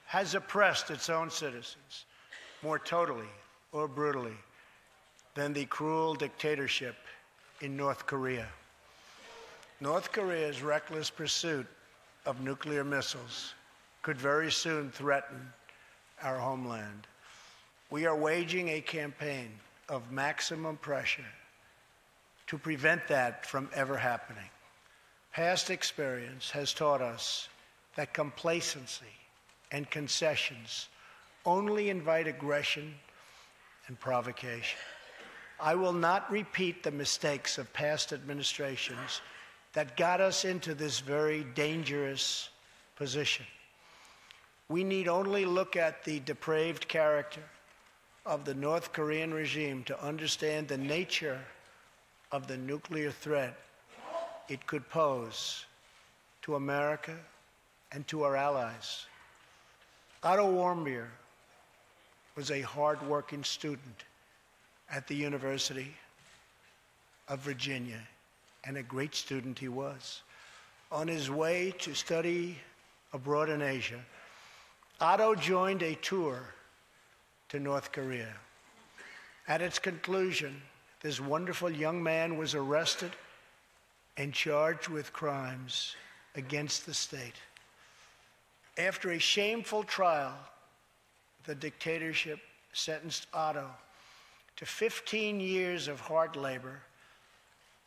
has oppressed its own citizens more totally or brutally than the cruel dictatorship in North Korea. North Korea's reckless pursuit of nuclear missiles could very soon threaten our homeland. We are waging a campaign of maximum pressure to prevent that from ever happening. Past experience has taught us that complacency and concessions only invite aggression and provocation. I will not repeat the mistakes of past administrations that got us into this very dangerous position. We need only look at the depraved character of the North Korean regime to understand the nature of the nuclear threat it could pose to America and to our allies. Otto Warmbier was a hard-working student at the University of Virginia, and a great student he was. On his way to study abroad in Asia, Otto joined a tour to North Korea. At its conclusion, this wonderful young man was arrested and charged with crimes against the state. After a shameful trial, the dictatorship sentenced Otto to 15 years of hard labor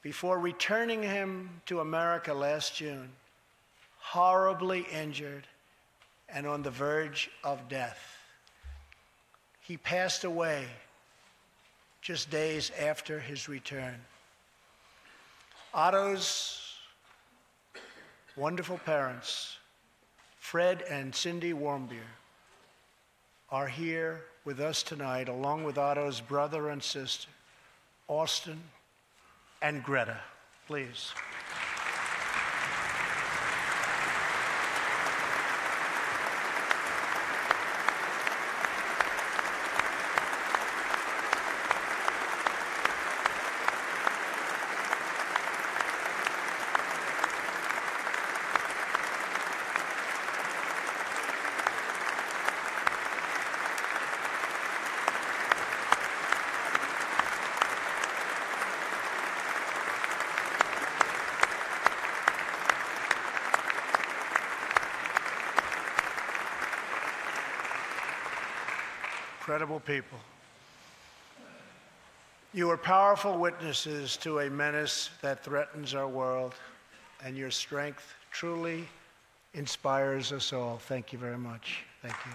before returning him to America last June, horribly injured and on the verge of death. He passed away just days after his return. Otto's wonderful parents, Fred and Cindy Warmbier, are here with us tonight, along with Otto's brother and sister, Austin and Greta. Please. Incredible people. You are powerful witnesses to a menace that threatens our world, and your strength truly inspires us all. Thank you very much. Thank you.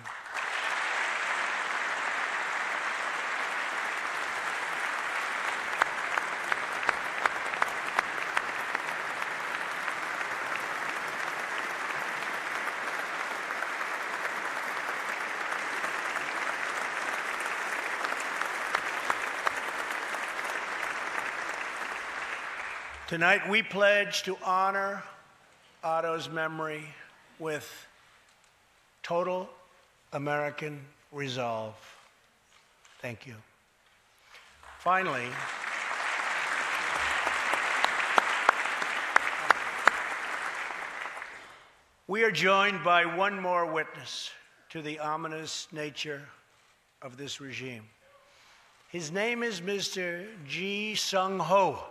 Tonight, we pledge to honor Otto's memory with total American resolve. Thank you. Finally, we are joined by one more witness to the ominous nature of this regime. His name is Mr. Ji Sung-ho.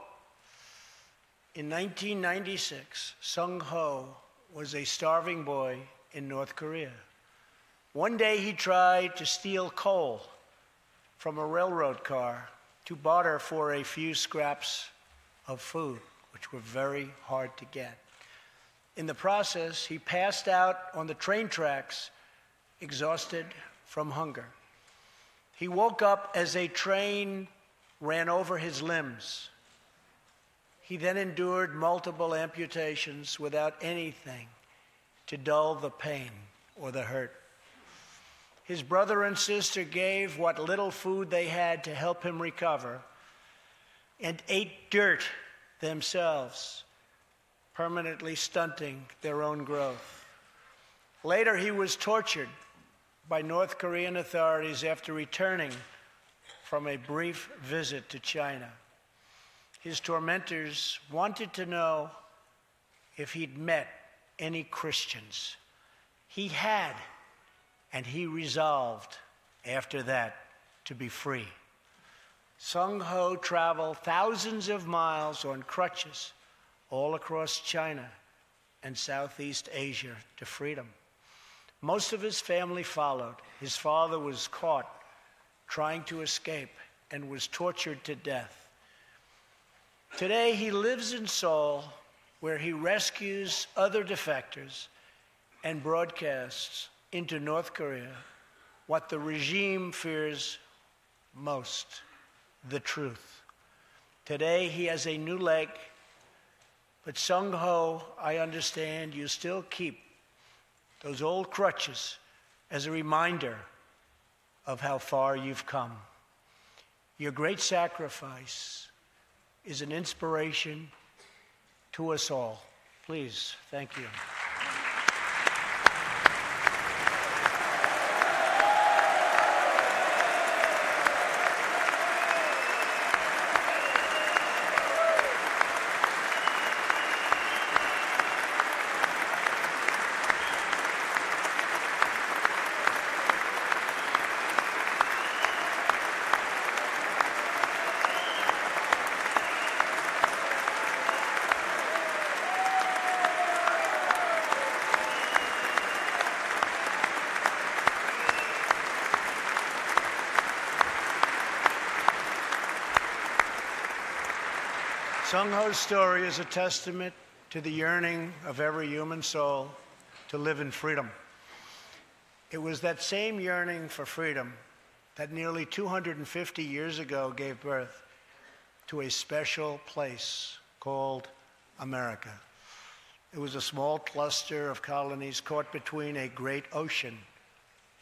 In 1996, Sung-ho was a starving boy in North Korea. One day he tried to steal coal from a railroad car to barter for a few scraps of food, which were very hard to get. In the process, he passed out on the train tracks, exhausted from hunger. He woke up as a train ran over his limbs. He then endured multiple amputations without anything to dull the pain or the hurt. His brother and sister gave what little food they had to help him recover and ate dirt themselves, permanently stunting their own growth. Later, he was tortured by North Korean authorities after returning from a brief visit to China. His tormentors wanted to know if he'd met any Christians. He had, and he resolved after that to be free. Sung-ho traveled thousands of miles on crutches all across China and Southeast Asia to freedom. Most of his family followed. His father was caught trying to escape and was tortured to death. Today, he lives in Seoul, where he rescues other defectors and broadcasts into North Korea what the regime fears most, the truth. Today, he has a new leg, but Sung-ho, I understand you still keep those old crutches as a reminder of how far you've come. Your great sacrifice is an inspiration to us all. Please, thank you. Sung-ho's story is a testament to the yearning of every human soul to live in freedom. It was that same yearning for freedom that nearly 250 years ago gave birth to a special place called America. It was a small cluster of colonies caught between a great ocean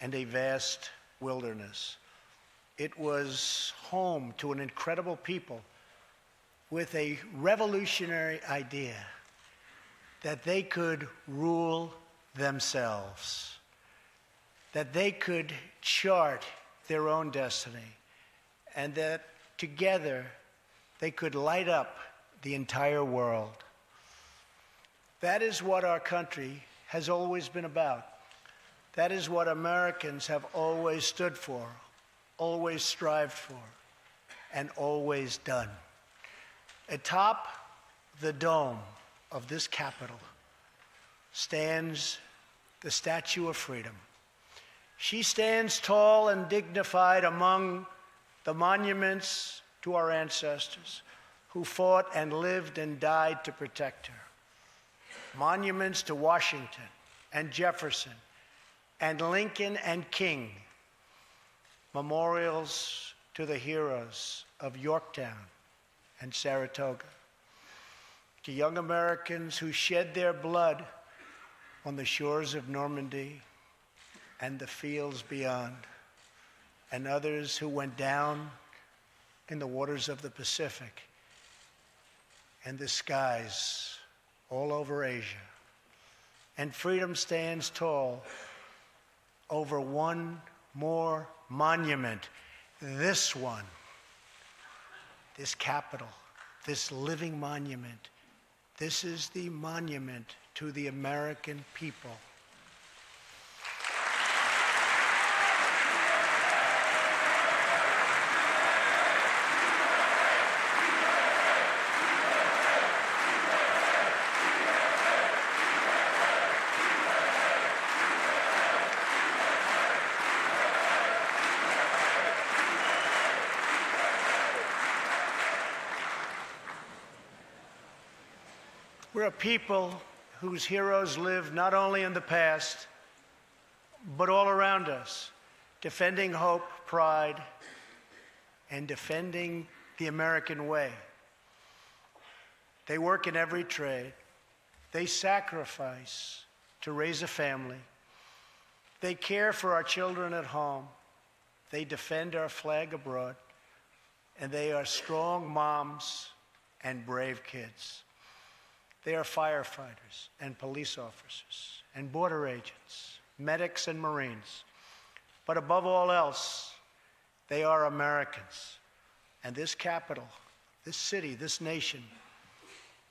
and a vast wilderness. It was home to an incredible people with a revolutionary idea that they could rule themselves, that they could chart their own destiny, and that together they could light up the entire world. That is what our country has always been about. That is what Americans have always stood for, always strived for, and always done. Atop the dome of this Capitol stands the Statue of Freedom. She stands tall and dignified among the monuments to our ancestors who fought and lived and died to protect her. Monuments to Washington and Jefferson and Lincoln and King. Memorials to the heroes of Yorktown and Saratoga. To young Americans who shed their blood on the shores of Normandy and the fields beyond, and others who went down in the waters of the Pacific and the skies all over Asia. And freedom stands tall over one more monument, this one, this Capitol, this living monument. This is the monument to the American people. We're a people whose heroes live not only in the past, but all around us, defending hope, pride, and defending the American way. They work in every trade. They sacrifice to raise a family. They care for our children at home. They defend our flag abroad. And they are strong moms and brave kids. They are firefighters and police officers and border agents, medics and Marines. But above all else, they are Americans. And this capital, this city, this nation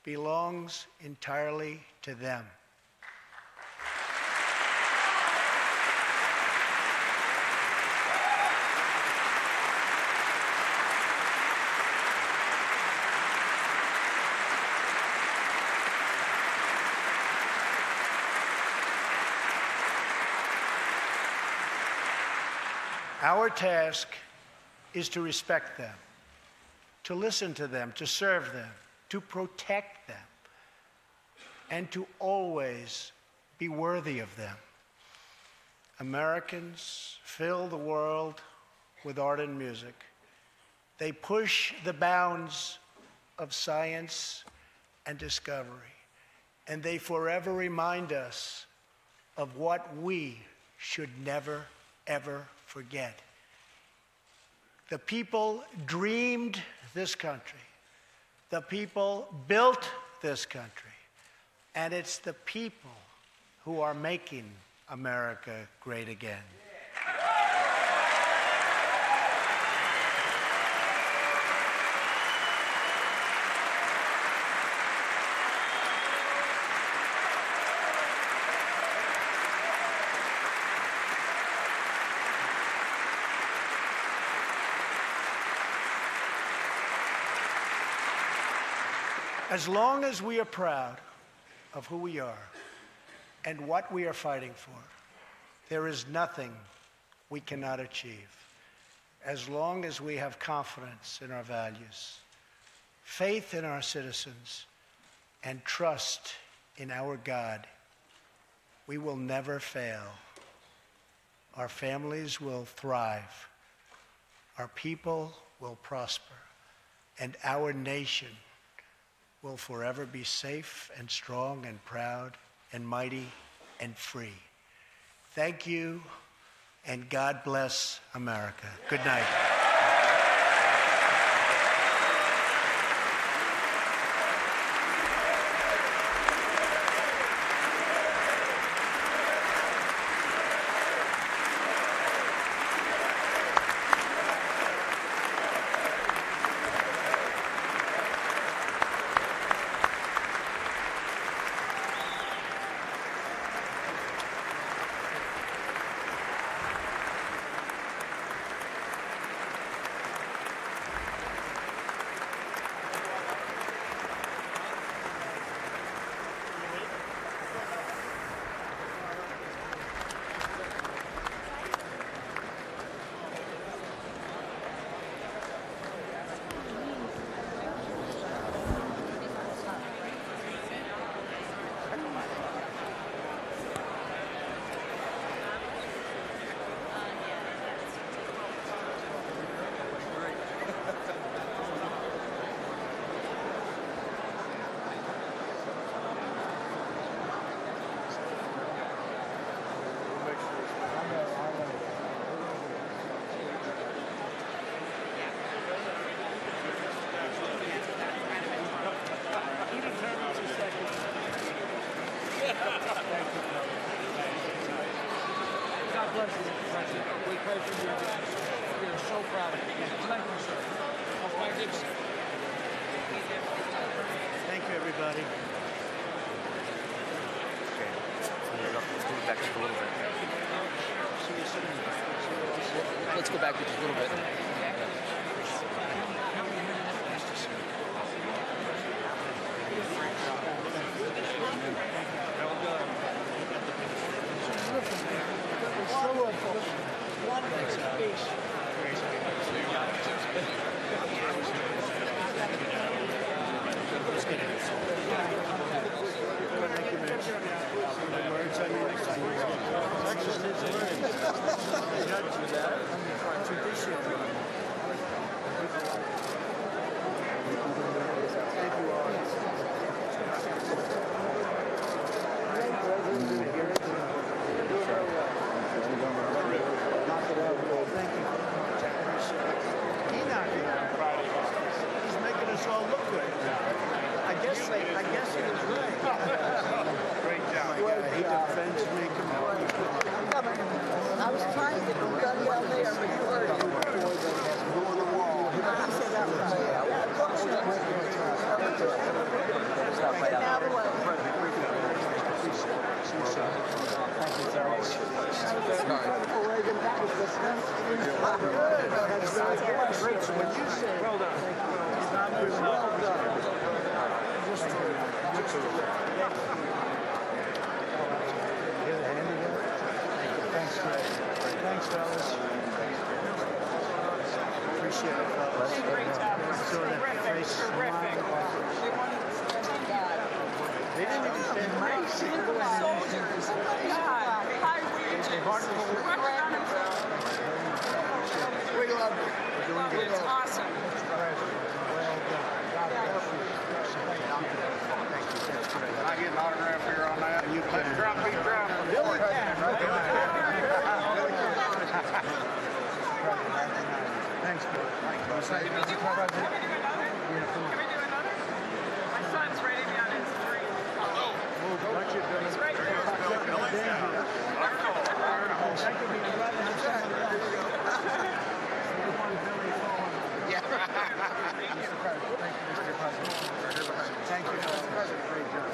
belongs entirely to them. Our task is to respect them, to listen to them, to serve them, to protect them, and to always be worthy of them. Americans fill the world with art and music. They push the bounds of science and discovery, and they forever remind us of what we should never, ever forget. The people dreamed this country. The people built this country. And it's the people who are making America great again. As long as we are proud of who we are and what we are fighting for, there is nothing we cannot achieve. As long as we have confidence in our values, faith in our citizens, and trust in our God, we will never fail. Our families will thrive. Our people will prosper. And our nation will forever be safe and strong and proud and mighty and free. Thank you, and God bless America. Good night. pleasure, Mr. President. We pray for you. We are so proud of you. Thank you, sir. Thank you, everybody. Okay. Let's move back just a little bit. Let's go back just a little bit. He's making us all look good. I guess he was right. Great job. He defends me. Come on. I was trying to get them done down there, but you heard it. He said that was well done. Thanks, fellas. Appreciate it, fellas. Saw that face smile. They didn't even stand soldiers. We love it. It's awesome. Can I get an autograph here on that? You can. Let's drop me down. Billy can. Thanks, Bill. Can we do another? My son's rating me on his three. He's right here. Thank you. Great job.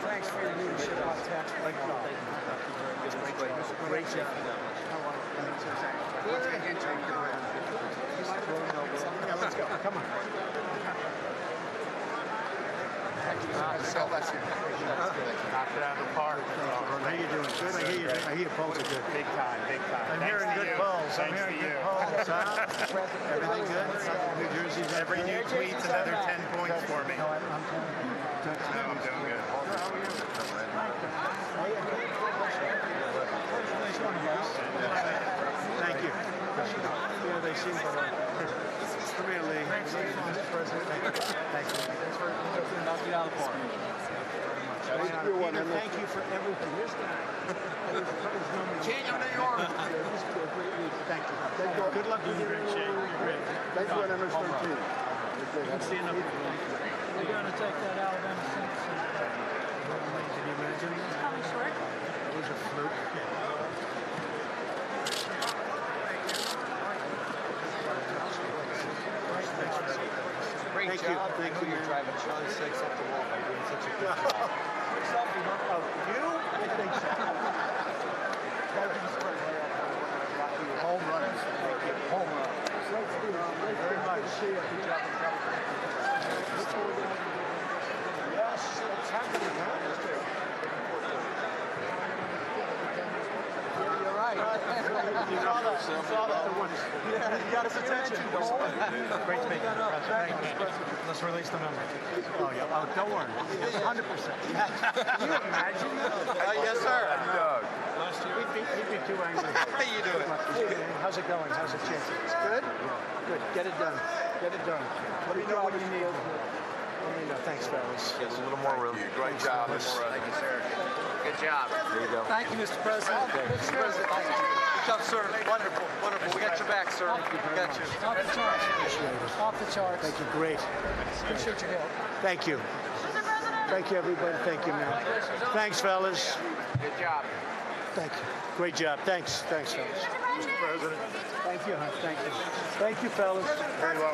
Thanks for your leadership on tax. Great job. Yeah, let's go. Come on. Knocked it out of the park. How you doing? Good. I hear your polls are good. Big time, big time. I'm hearing good polls. I'm hearing good polls. Everything good? New Jersey's Every new tweet's another 10 points for me. No, I'm doing good. Thank you. Yeah, they seem to like Come here, Lee. Mr. President, thank you. Thank you. Thanks for knocking out the park. Thank you for everything. This guy. King of New York. Thank you. Good luck with your great. Thanks for MS 13. You can stand up. We're going to take that Alabama Simpson. Can you imagine? Coming short. That was a fluke. Great job. Thank you. You're driving Charlie 6 up the wall by doing such a good job. Oh, you? I think so. Home runners. Thank you. Home runners. Very much. Yes, it's happening, huh? You're right. You saw that one. Yeah, you got his attention. Great to meet you, President. Let's release the member. Oh, yeah. Oh, don't worry. 100%. Can you imagine that? Yes, sir. Doug. Last year. He'd be too angry. How you doing? How's it going? How's it chances? Good? Good. Get it done. Get it done. Let me know what you need. Let me know. Thanks, fellas. Yes, a little more room. Great job, Mr. President. Thank you, sir. Good job. There you go. Thank you, Mr. President. Mr. President, thank you. Good job, sir. Wonderful, wonderful. We got your back, sir. We got you. Off the charts. Off the charts. Thank you. Great. Appreciate your help. Thank you. Thank you, everybody. Thank you, man. Thanks, fellas. Good job. Thank you. Great job. Thanks. Thanks, fellas. Mr. President. Thank you, hon. Thank you. Thank you, fellas. Very well.